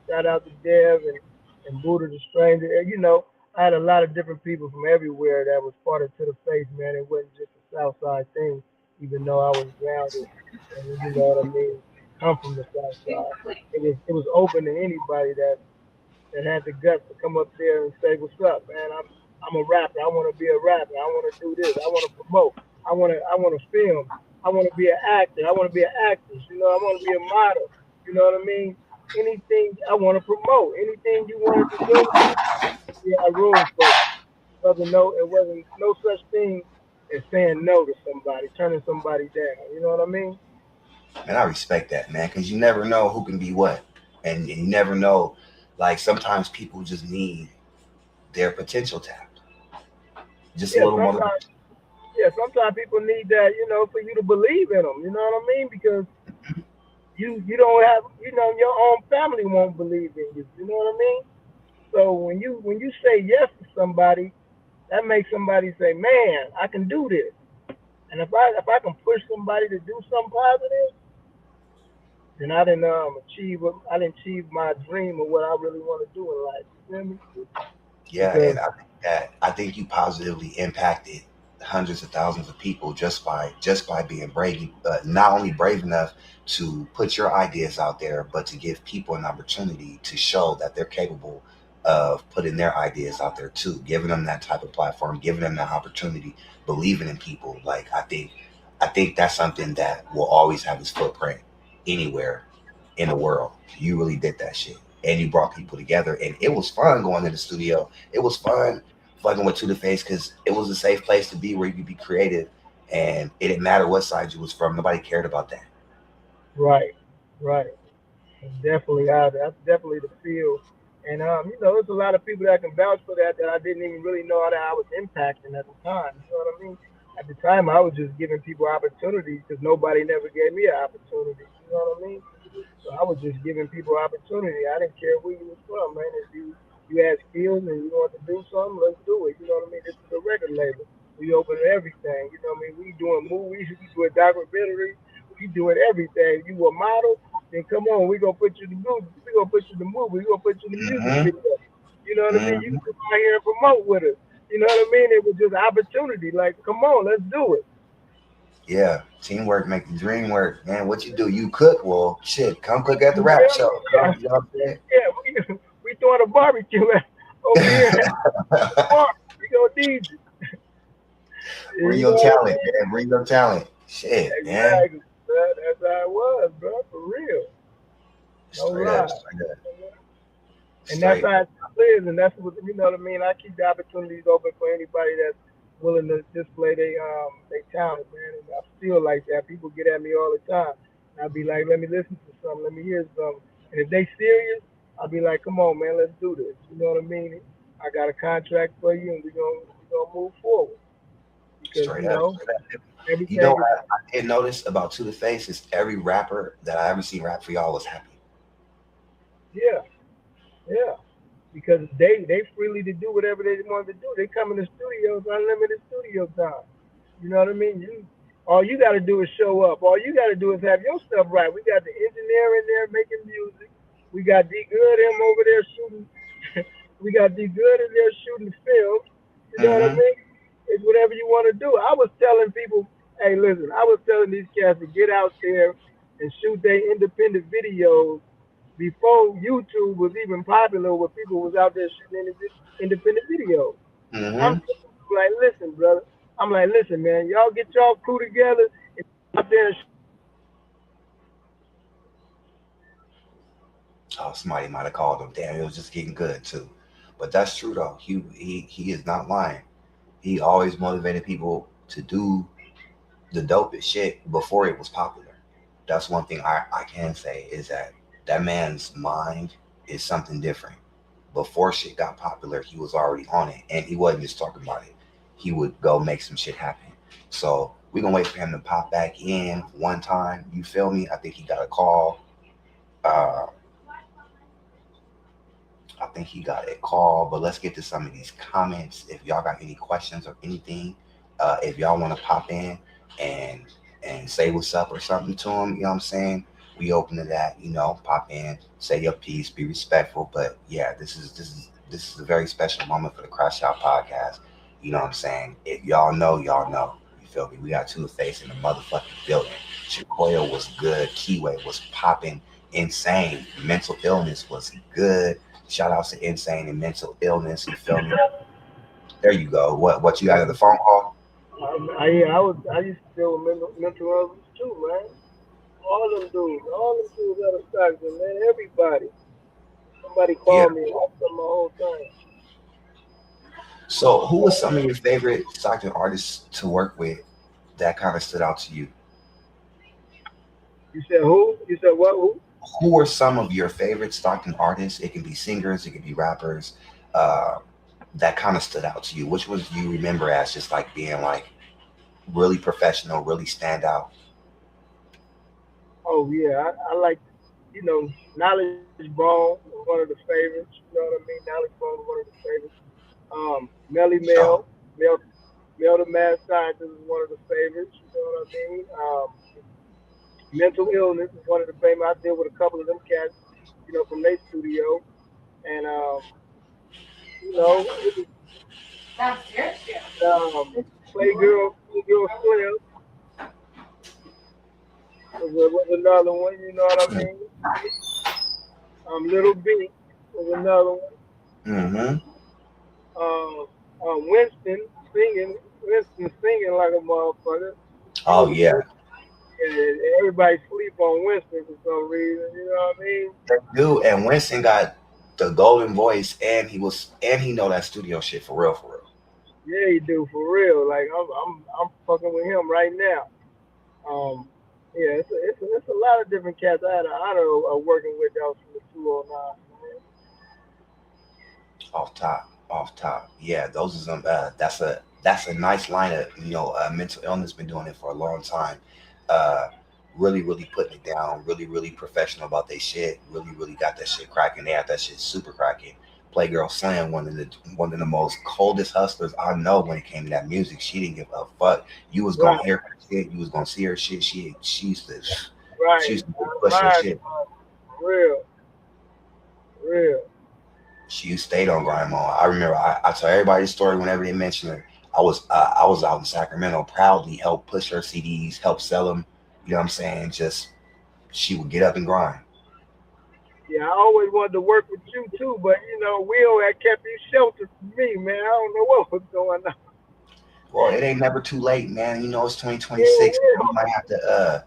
Shout out to Dev and Buddha the Stranger. And, I had a lot of different people from everywhere that was part of To The Face, man. It wasn't just a South Side thing, even though I was grounded and you know what I mean, come from the South Side. It was open to anybody that had the guts to come up there and say, "What's up, man? I'm a rapper. I want to be a rapper. I want to do this. I want to promote. I want to film. I want to be an actor. I want to be an actress. I want to be a model. You know what I mean? Anything I want to promote. Anything you wanted to do, we had room for you. It wasn't no such thing as saying no to somebody, turning somebody down. You know what I mean? And I respect that, man, because you never know who can be what. And you never know. Like sometimes people just need their potential tapped. Just a Yeah, little motivation. sometimes people need that, for you to believe in them. You know what I mean? Because you don't have, your own family won't believe in you. You know what I mean? So when you say yes to somebody, that makes somebody say, "Man, I can do this." And if I can push somebody to do something positive, and I didn't achieve my dream of what I really want to do in life. You feel me? Yeah, Because and I think you positively impacted hundreds of thousands of people just by being brave, not only brave enough to put your ideas out there, but to give people an opportunity to show that they're capable of putting their ideas out there too, giving them that type of platform, giving them that opportunity, believing in people. Like I think that's something that will always have its footprint anywhere in the world. You really did that shit. And you brought people together, and it was fun going to the studio. It was fun fucking with To The Face because it was a safe place to be where you could be creative, and it didn't matter what side you was from. Nobody cared about that. right, right. Definitely, that's definitely the feel. And there's a lot of people that can vouch for that I didn't even really know that I was impacting at the time. You know what I mean? At the time, I was just giving people opportunities because nobody never gave me an opportunity. You know what I mean? So I was just giving people opportunity. I didn't care where you was from, man. If you had skills and you want to do something, let's do it. You know what I mean? This is a record label. We open everything. You know what I mean? We doing movies, we doing documentaries, we doing everything. You a model, then come on, we gonna put you in the movie. We gonna put you in the movie. We gonna put you in the music Hmm. video. You know what I mean? You Hmm. can come out here and promote with us. You know what I mean? It was just opportunity. Like, come on, let's do it. Yeah, teamwork make the dream work, man. What you do? You cook? Well, shit, come cook at the You rap feel me? show. Yeah, Come, you know what I'm yeah. We throwing a barbecue over here at the saying? park. We gonna need you. Bring You know your what I talent, mean? man. Bring your talent. Shit, man. Exactly. That's how it was, bro. For real. No Straight up, lie. straight up, And that's straight. how it still is, and that's what you know what I mean. I keep the opportunities open for anybody that's willing to display their talent, man. And I feel like that. People get at me all the time. And I'll be like, let me listen to something, let me hear something. And if they serious, I'll be like, come on, man, let's do this. You know what I mean? I got a contract for you, and we're gonna move forward because Straight up, straight up. You know everything is what I did notice about To The Face is every rapper that I ever seen rap for y'all was happy. yeah, yeah. Because they freely to do whatever they want to do. They come in the studios, unlimited studio time. You know what I mean? All you got to do is show up. All you got to do is have your stuff right. We got the engineer in there making music. We got D Good him over there shooting. We got D Good in there shooting film. You know what I Hmm. mean? It's whatever you want to do. I was telling people, hey, listen, I was telling these cats to get out there and shoot their independent videos before YouTube was even popular, where people was out there shooting independent videos. I'm Hmm. like, listen, brother. I'm like, listen, man. Y'all get y'all crew together and out there and Oh, somebody might have called him. Damn, it was just getting good too. But that's true though. He is not lying. He always motivated people to do the dopest shit before it was popular. That's one thing I can say is that that man's mind is something different. Before shit got popular, he was already on it, and he wasn't just talking about it. He would go make some shit happen. So we gonna wait for him to pop back in one time. You feel me? I think he got a call. Uh, I think he got a call, but let's get to some of these comments. If y'all got any questions or anything, if y'all want to pop in and say what's up or something to him, you know what I'm saying? We open to that, pop in, say your piece, be respectful. But yeah, this is a very special moment for the Crash Out podcast. You know what I'm saying? If y'all know, y'all know. You feel me? We got Two Face in the motherfucking building. Chicoya was good. Keyway was popping. Insane. Mental illness was good. Shout outs to insane and mental illness. You feel me? There you go. What you got at the phone call? I used to deal with mental illness too, man. All them dudes out of Stockton, man. Everybody. Somebody Yeah. called me after my whole time. So who was some of your favorite Stockton artists to work with that kind of stood out to you? You said who? You said what? Who? Who were some of your favorite Stockton artists? It can be singers, it can be rappers, uh, that kind of stood out to you. Which ones do you remember as just like being like really professional, really stand out? Oh yeah, I like Knowledge Bone was one of the favorites. You know what I mean? Knowledge Bone was one of the favorites. Melly Sure. Mel the Mad Scientist is one of the favorites. You know what I mean? Mental Illness is one of the famous. I deal with a couple of them cats, from their studio, and it was um, Playgirl Slim was another one. You know what I mean? Little B was another one. Mm-hmm. Winston singing like a motherfucker. He Oh was a yeah, good, and everybody sleep on Winston for some reason. You know what I mean? they do. And Winston got the golden voice, and he know that studio shit for real, for real. Yeah, he do for real. Like I'm fucking with him right now. Um, yeah, it's a lot of different cats I had the honor of working with that was from the 209. Off top, off top. Yeah, those are some. That's a nice line of mental illness. Been doing it for a long time. Uh, really putting it down. Really professional about their shit. Really got that shit cracking. They have that shit super cracking. Playgirl Slam, one of the most coldest hustlers I know when it came to that music. She didn't give a fuck. You was Right, gonna hear her shit. You was gonna see her shit. She used to she right. used to push her Mine, shit. real, real. She stayed on grind mode. I remember I tell everybody the story whenever they mention her. I was out in Sacramento, proudly helped push her CDs, help sell them. You know what I'm saying? Just she would get up and grind. Yeah, I always wanted to work with you too, but Will had kept you sheltered from me, man. I don't know what was going on. Well, it ain't never too late, man. You know it's Yeah, 2026. We might have to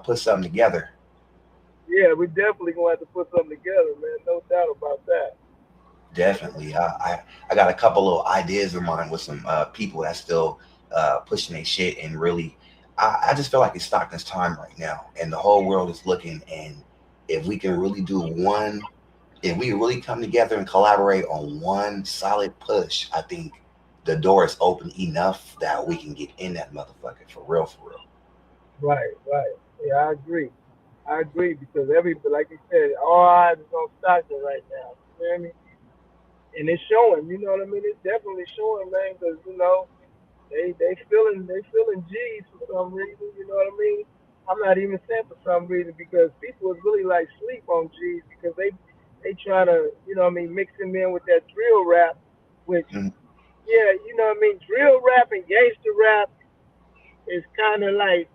put something together. yeah, we definitely gonna have to put something together, man. No doubt about that. Definitely. I got a couple little ideas in mind with some people that still pushing their shit and really I just feel like it's Stockton's time right now and the whole world is looking and if we can really do one if we really come together and collaborate on one solid push, I think the door is open enough that we can get in that motherfucker for real, for real. Right, right. Yeah, I agree. I agree because like you said, all eyes is on Stockton right now. You know what I mean? And it's showing. You know what I mean? It's definitely showing, man. Because they feeling G's for some reason. You know what I mean? I'm not even saying for some reason because people is really like sleep on G's because they trying to mix them in with that drill rap, which Mm, yeah, drill rap and gangster rap is kind of like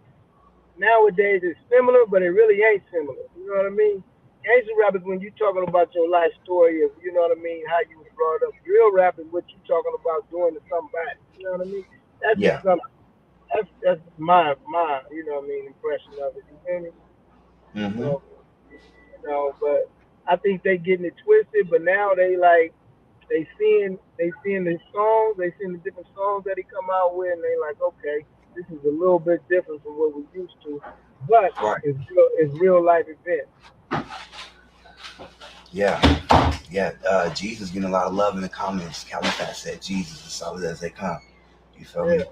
nowadays it's similar, but it really ain't similar. You know what I mean? Gangster rap is when you talking about your life story of, you know what I mean, how you was brought up. Drill rap is what you talking about doing to somebody. You know what I mean? That's just yeah. something. That's my impression of it. You feel me? Hmm. So but I think they getting it twisted. But now they seeing the songs, they seeing the different songs that he come out with, and they like, okay, this is a little bit different from what we used to, but Right. it's real life events. Yeah. Yeah. Jesus getting a lot of love in the comments. Calvin Fat said Jesus as solid as they come. You feel Yeah. me?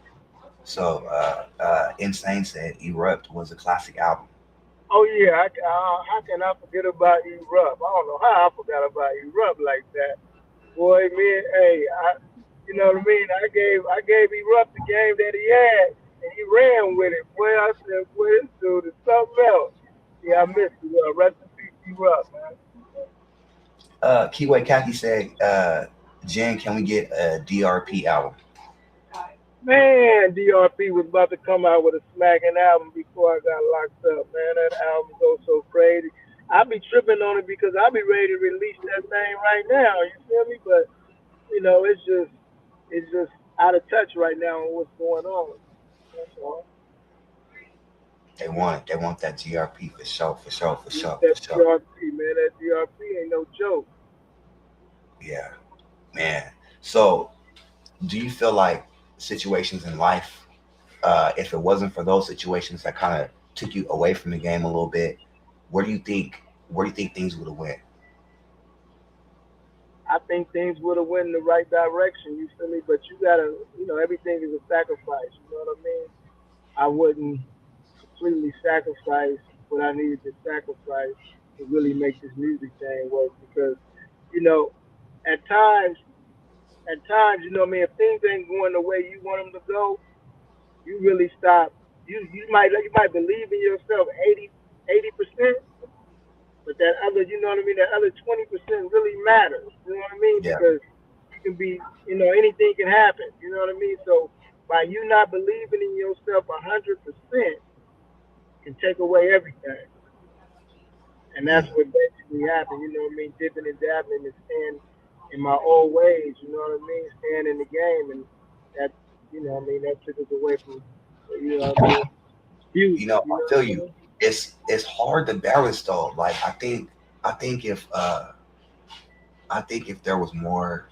So Insane said Erupt was a classic album. Oh yeah, how can I forget about Erupt? I don't know how I forgot about Erupt like that. Boy, man, hey, you know what I mean? I gave Erupt the game that he had, and he ran with it. Boy, I said, boy, this dude is something else. Yeah, I missed you. Rest in peace, Erupt, man. Kiwi Kaki said, Jen, can we get a DRP album? Man, DRP was about to come out with a smacking album before I got locked up. Man, that album goes so crazy. I be tripping on it because I be ready to release that thing right now. You feel me? But it's just out of touch right now on what's going on. That's all. They want that GRP for sure, for sure, for Need sure, that for sure. DRP, man. That DRP ain't no joke. Yeah, man. So do you feel like situations in life, if it wasn't for those situations that kind of took you away from the game a little bit, where do you think things would have went? I think things would have went in the right direction. You feel me? But you gotta, everything is a sacrifice. You know what I mean? I wouldn't completely sacrifice what I needed to sacrifice to really make this music thing work because, you know, at times, you know what I mean, if things ain't going the way you want them to go, you really stop. You might believe in yourself 80%, but that other, you know what I mean, that other 20% really matters. You know what I mean? Yeah. Because you can be, anything can happen. You know what I mean? So by you not believing in yourself 100% can take away everything. And that's Mm. what basically happened. You know what I mean? Dipping and dabbling and staying in my old ways. You know what I mean? Staying in the game, and that, that took us away from, you know what I mean? You Beauty. know, You I know feel what I you. mean? It's hard to balance though. Like I think if there was more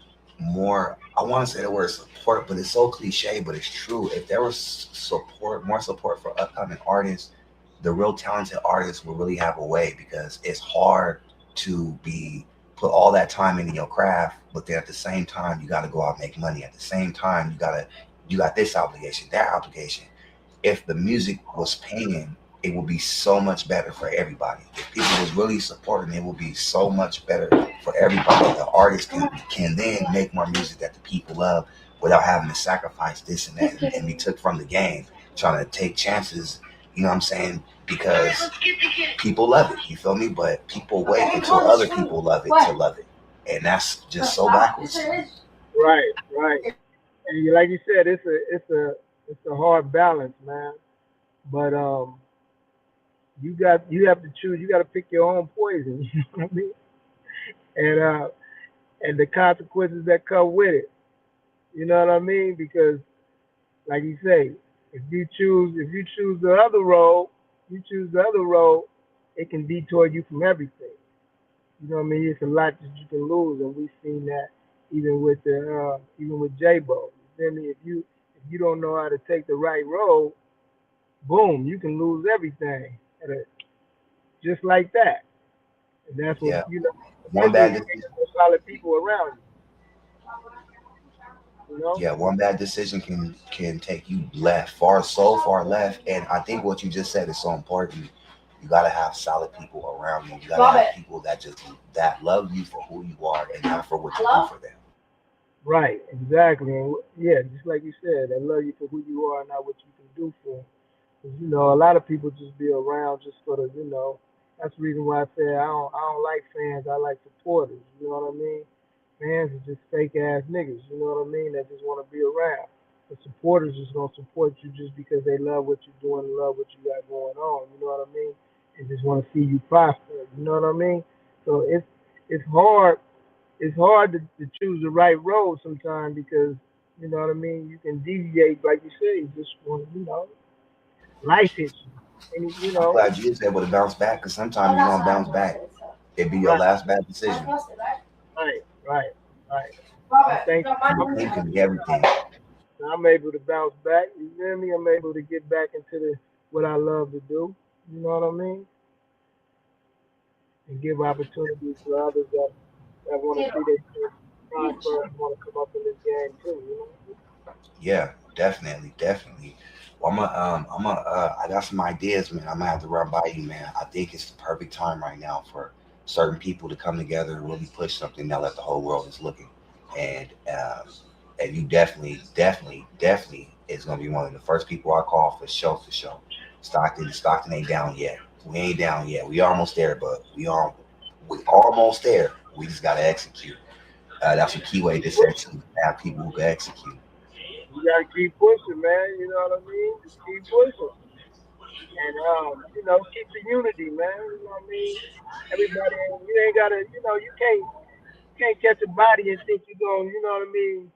I want to say the word support, but it's so cliche, but it's true. If there was support, more support for upcoming artists, the real talented artists will really have a way, because it's hard to be put all that time into your craft, but then at the same time you got to go out and make money. At the same time you got this obligation, that obligation. If the music was paying, it would be so much better for everybody. If people was really supporting, it would be so much better for everybody. The artist can then make more music that the people love without having to sacrifice this and that and be took from the game, trying to take chances, you know what I'm saying? Because people love it, you feel me? But people wait until other people love it to love it. And that's just so backwards. Right, right. And like you said, it's a hard balance, man. But you have to choose. You got to pick your own poison. You know what I mean? And the consequences that come with it. You know what I mean? Because like you say, if you choose the other road, it can detour you from everything. You know what I mean? It's a lot that you can lose, and we've seen that even with J Bo. You feel me? If you don't know how to take the right road, boom, you can lose everything just like that. And that's what Yeah. One especially if bad you decision. ain't got no solid people around you. You know? Yeah, one bad decision can take you left, so far left. And I think what you just said is so important. You gotta have solid people around you. You gotta have people that love you for who you are and not for what you do for them. Right, exactly. And yeah, just like you said, I love you for who you are, not what you can do for 'em. 'Cause, a lot of people just be around just for the. That's the reason why I say I don't like fans. I like supporters. You know what I mean? Fans are just fake ass niggas. You know what I mean? That just want to be around. The supporters just gonna support you just because they love what you're doing and love what you got going on. You know what I mean? And just want to see you prosper. You know what I mean? So it's hard. It's hard to choose the right road sometimes because you know what I mean. You can deviate, like you said. You just want life hits you, and I'm glad you was able to bounce back, because sometimes you don't bounce back. It'd be your right, last bad decision. right, right, right. I think It can be everything. I'm able to bounce back. You feel me? I'm able to get back into the what I love to do. You know what I mean? And give opportunities for others that want to see their kids prosper and want to come up in this game too. Yeah, definitely, definitely. Well, I got some ideas, man. I'm gonna have to run by you, man. I think it's the perfect time right now for certain people to come together and really push something now that the whole world is looking. And and you definitely is gonna be one of the first people I call for show for show. Stockton ain't down yet. We ain't down yet. We almost there, but we almost there. We just gotta execute. That's what Keyway just said too. Have people who can execute. You gotta keep pushing, man. You know what I mean? Just keep pushing. And keep the unity, man. You know what I mean? Everybody, you ain't gotta, you can't catch a body and think you're gonna, you know what I mean?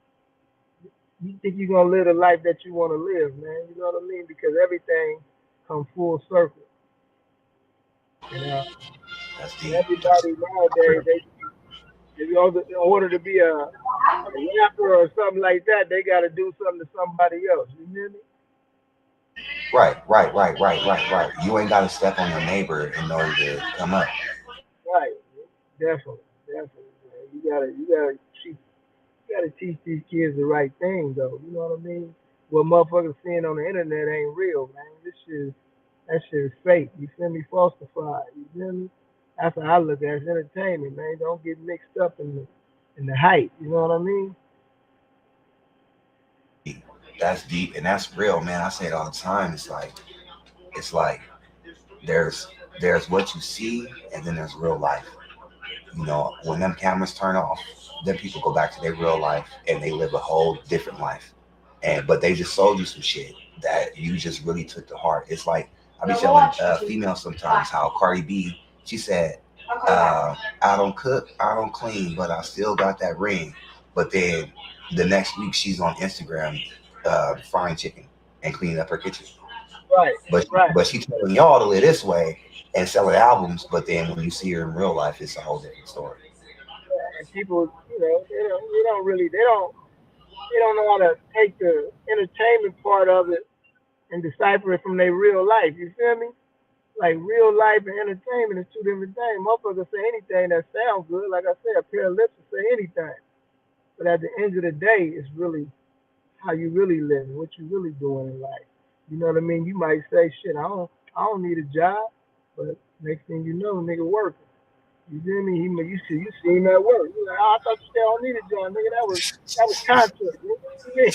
You think you're gonna live the life that you want to live, man. You know what I mean? Because everything comes full circle. And That's and deep. everybody nowadays, in order to be a rapper or something like that, they gotta do something to somebody else. You hear me? Right. You ain't got to step on your neighbor in order to come up. Right. Definitely, definitely. Man. You gotta teach these kids the right thing, though. You know what I mean? What motherfuckers seeing on the internet ain't real, man. That shit is fake. You feel me? Falsified. You feel me? That's how I look at it. It's entertainment, man. Don't get mixed up in the hype. You know what I mean? That's deep and that's real, man. I say it all the time. It's like there's there's what you see, and then there's real life. You know, when them cameras turn off, then people go back to their real life and they live a whole different life. But they just sold you some shit that you just really took to heart. It's like I be telling females sometimes how Cardi B, she said, I don't cook, I don't clean, but I still got that ring. But then the next week she's on Instagram frying chicken and cleaning up her kitchen. Right. But she's telling y'all to live this way and selling albums, but then when you see her in real life, it's a whole different story. And people, they don't know how to take the entertainment part of it and decipher it from their real life. You feel me? Like real life and entertainment is two different things. Motherfuckers say anything that sounds good. Like I said, a pair of lips will say anything. But at the end of the day, it's really how you really live, what you really doing in life. You know what I mean? You might say, shit, I don't need a job, but next thing you know, nigga working. You feel me? You see him at work. You like, oh, I thought you said I don't need a job, nigga. That was contract. You feel me?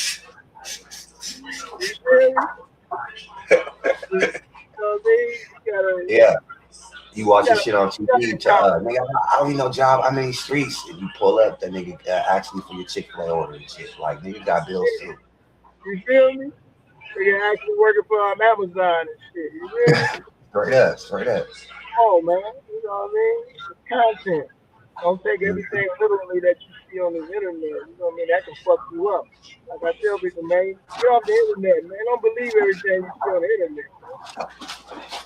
Yeah. You watch this shit on TV. Nigga, I don't need no job. I'm in these streets. And you pull up, that nigga asking for your Chick-fil-A order and shit. Like, nigga got bills too. You feel me? Nigga actually working for Amazon and shit. You feel me? Straight up. Oh, man. You know what I mean? It's content. Don't take everything literally that you see on the internet. You know what I mean? That can fuck you up. Like I tell people, man, get off the internet, man. Don't believe everything you see on the internet.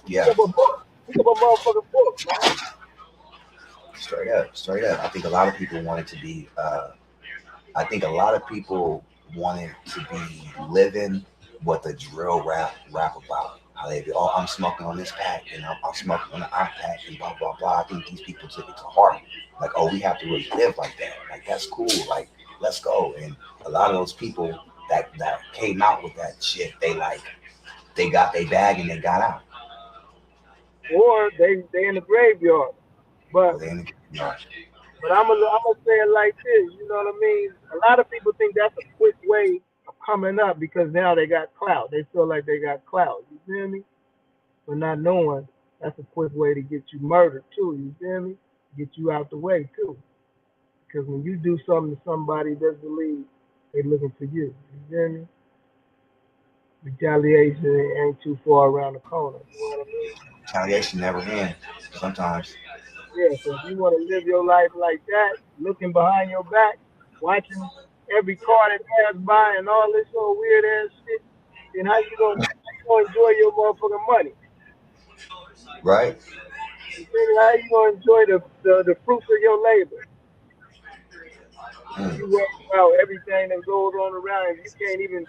Yeah. Pick up a motherfucking book, man. Straight up. I think a lot of people wanted to be, living what the drill rap about. How they be, oh, I'm smoking on this pack and I'm smoking on the pack and blah, blah, blah. I think these people took it to heart. Like, oh, we have to really live like that. Like, that's cool. Like, let's go. And a lot of those people that came out with that shit, they got their bag and they got out. Or they in the graveyard. But I'm gonna say it like this, you know what I mean? A lot of people think that's a quick way of coming up because now they got clout. They feel like they got clout. You feel me? But not knowing that's a quick way to get you murdered too. You feel me? Get you out the way too. Because when you do something to somebody that believe they looking for you. You feel me? Retaliation ain't too far around the corner. You know what I mean? Retaliation never ends. Sometimes. Yeah, so if you want to live your life like that, looking behind your back, watching every car that pass by and all this old weird ass shit, then how you gonna enjoy your motherfucking money? Right. How you gonna enjoy the fruits of your labor? You worry about everything that goes on around you. You can't even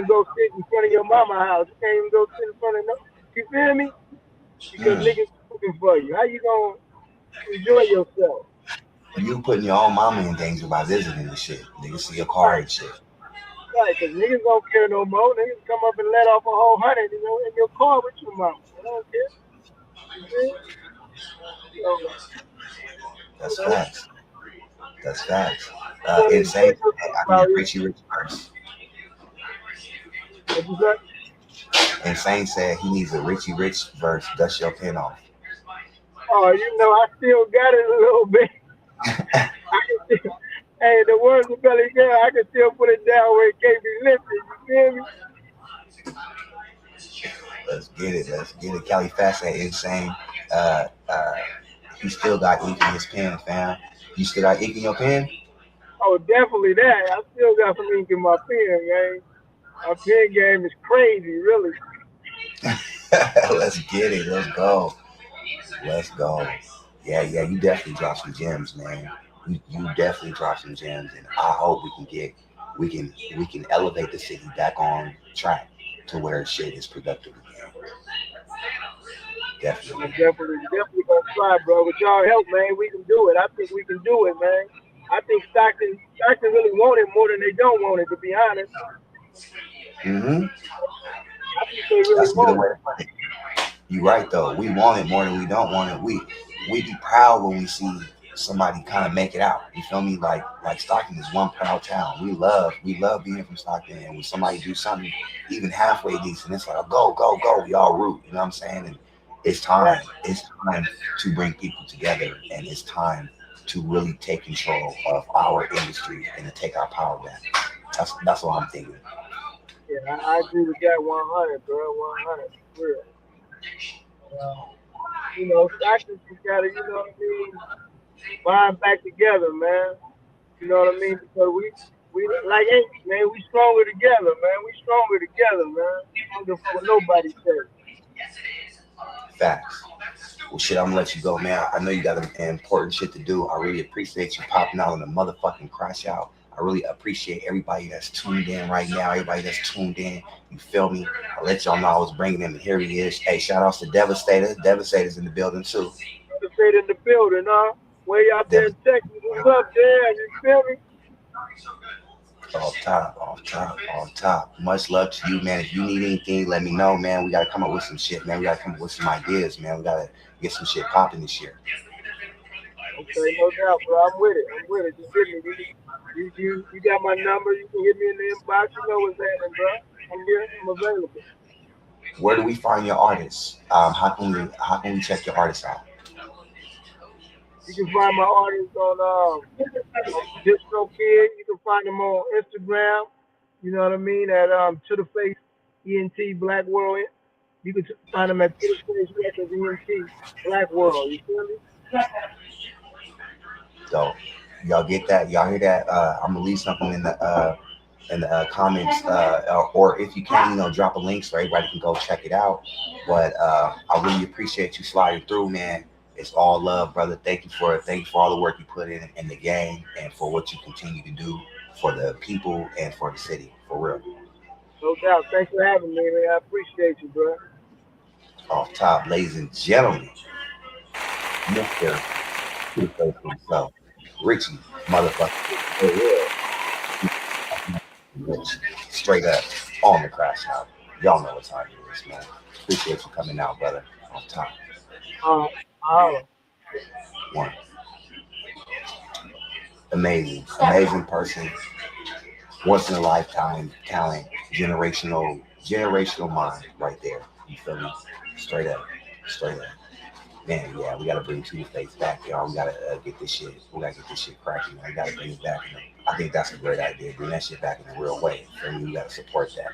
go sit in front of your mama's house. You can't even go sit in front of you feel me? Because niggas looking for you. How you gonna enjoy yourself? You putting your own mama in danger by visiting and shit. Niggas see your car and shit. Right, because niggas don't care no more. Niggas come up and let off a whole 100, in your car with your mama. They don't care. That's facts. Insane. I need Richie Rich verse. What you say? Insane said he needs a Richie Rich verse. Dust your pen off. Oh, I still got it a little bit. Hey, the words of Belly Girl, I can still put it down where it can't be lifted. You feel me? Let's get it. Cali Fast said Insane. He still got ink in his pen, fam. You still got ink in your pen? Oh, definitely that. I still got some ink in my pen, man. My pen game is crazy, really. Let's get it. Let's go. Yeah, you definitely drop some gems, man. You definitely drop some gems, and I hope we can elevate the city back on track to where shit is productive again. Definitely. I'm definitely gonna try, bro. With y'all help, man, we can do it. I think we can do it, man. I think Stockton really want it more than they don't want it, to be honest. Mm-hmm. I think they really want it. You're right though. We want it more than we don't want it. We be proud when we see somebody kind of make it out. You feel me? Like Stockton is one proud town. We love being from Stockton, and when somebody do something even halfway decent, it's like go. We all root. You know what I'm saying? It's time. It's time to bring people together, and it's time to really take control of our industry and to take our power back. That's what I'm thinking. Yeah, I agree with that 100, bro. 100. For real. You know, Stockton just gotta, you know what I mean, bind back together, man. You know what I mean? Because we like Inks, man. We stronger together, man. We stronger together, man. I don't give a fuck what nobody says. Facts. Well, shit, I'm gonna let you go, man. I know you got important shit to do. I really appreciate you popping out on the motherfucking Crash Out. I really appreciate everybody that's tuned in right now. Everybody that's tuned in. You feel me? I'll let y'all know I was bringing him, and here he is. Hey, shout outs to Devastator. Devastator's in the building, too. Devastator in the building, huh? Way out there in Texas. What's up, there? You feel me? Off top. Much love to you, man. If you need anything, let me know, man. We gotta come up with some shit, man. We gotta come up with some ideas, man. We gotta get some shit popping this year. Okay, no doubt, bro. I'm with it. Just hit me. You got my number. You can hit me in the inbox. You know what's happening, bro. I'm here. I'm available. Where do we find your artists? How can we check your artists out? You can find my artists on Distro Kid. You can find them on Instagram. You know what I mean? At To The Face ENT Black World. You can find them at To The Face Records ENT Black World. You feel me? So y'all get that? Y'all hear that? I'm gonna leave something in the comments, or if you can, drop a link so everybody can go check it out. But I really appreciate you sliding through, man. It's all love, brother. Thank you for all the work you put in the game, and for what you continue to do for the people and for the city, for real. No doubt. Thanks for having me, man. I appreciate you, bro. Off top, ladies and gentlemen, Mr. To The Face himself, Richie, motherfucker. Rich, straight up on the Crash Out. Y'all know what time it is, man. Appreciate you coming out, brother. Off top. One. Amazing person. Once in a lifetime talent, generational mind right there. You feel me? Straight up. Man, yeah, we gotta bring To The Face back, y'all. We gotta get this shit. We gotta get this shit cracking. We gotta bring it back. I think that's a great idea. Bring that shit back in a real way. I mean, you gotta support that.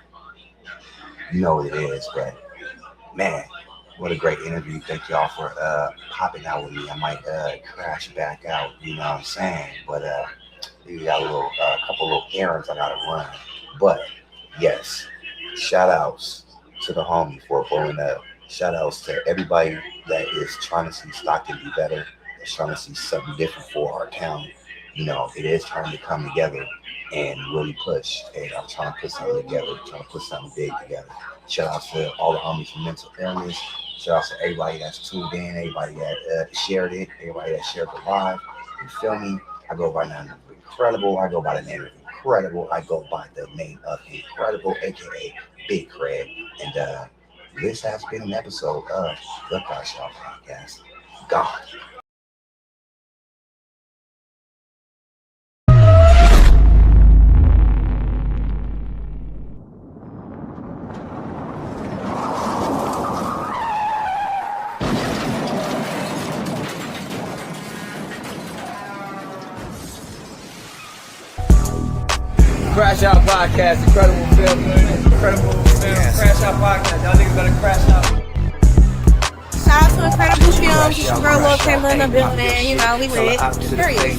You know what it is, but man, what a great interview. Thank y'all for popping out with me. I might crash back out, you know what I'm saying? But we got a couple little errands I gotta run. But yes, shout outs to the homie for pulling up. Shout outs to everybody that is trying to see Stockton be better, that's trying to see something different for our town. It is time to come together and really push. And I'm trying to put something together, trying to put something big together. Shout out to all the homies from Mental Illness. Shout out to everybody that's tuned in, everybody that shared it, everybody that shared the live. You feel me? I go by the name of Incredible. I go by the name of Incredible. I go by the name of Incredible, aka Big Cred. And this has been an episode of the Crash Out Podcast. God. Crash Out Podcast, incredible film, Crash Out Podcast, y'all niggas better crash out. Shout out to Incredible Films. It's your girl Lil Kayla in the building. We lit. Period.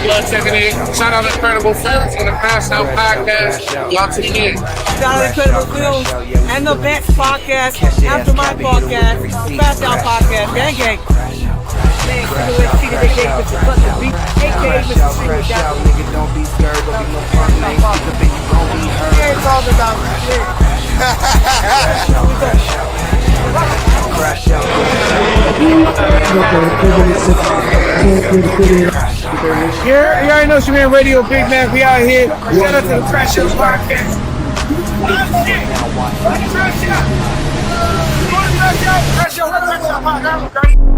Blood checking in. Shout out to Incredible Films and the Crash Out Podcast. Y'all tune in. Shout out to Incredible Films and the Best Podcast, After My Podcast, the Crash Out Podcast, gang. Man, don't be scared, don't be no fun, man. You gon' be heard. it's all about shit. Crash out. You already know Shaman Radio, Big Man. We out here. Shout out to the Crash Out Podcast. Crash Out. Crash Out.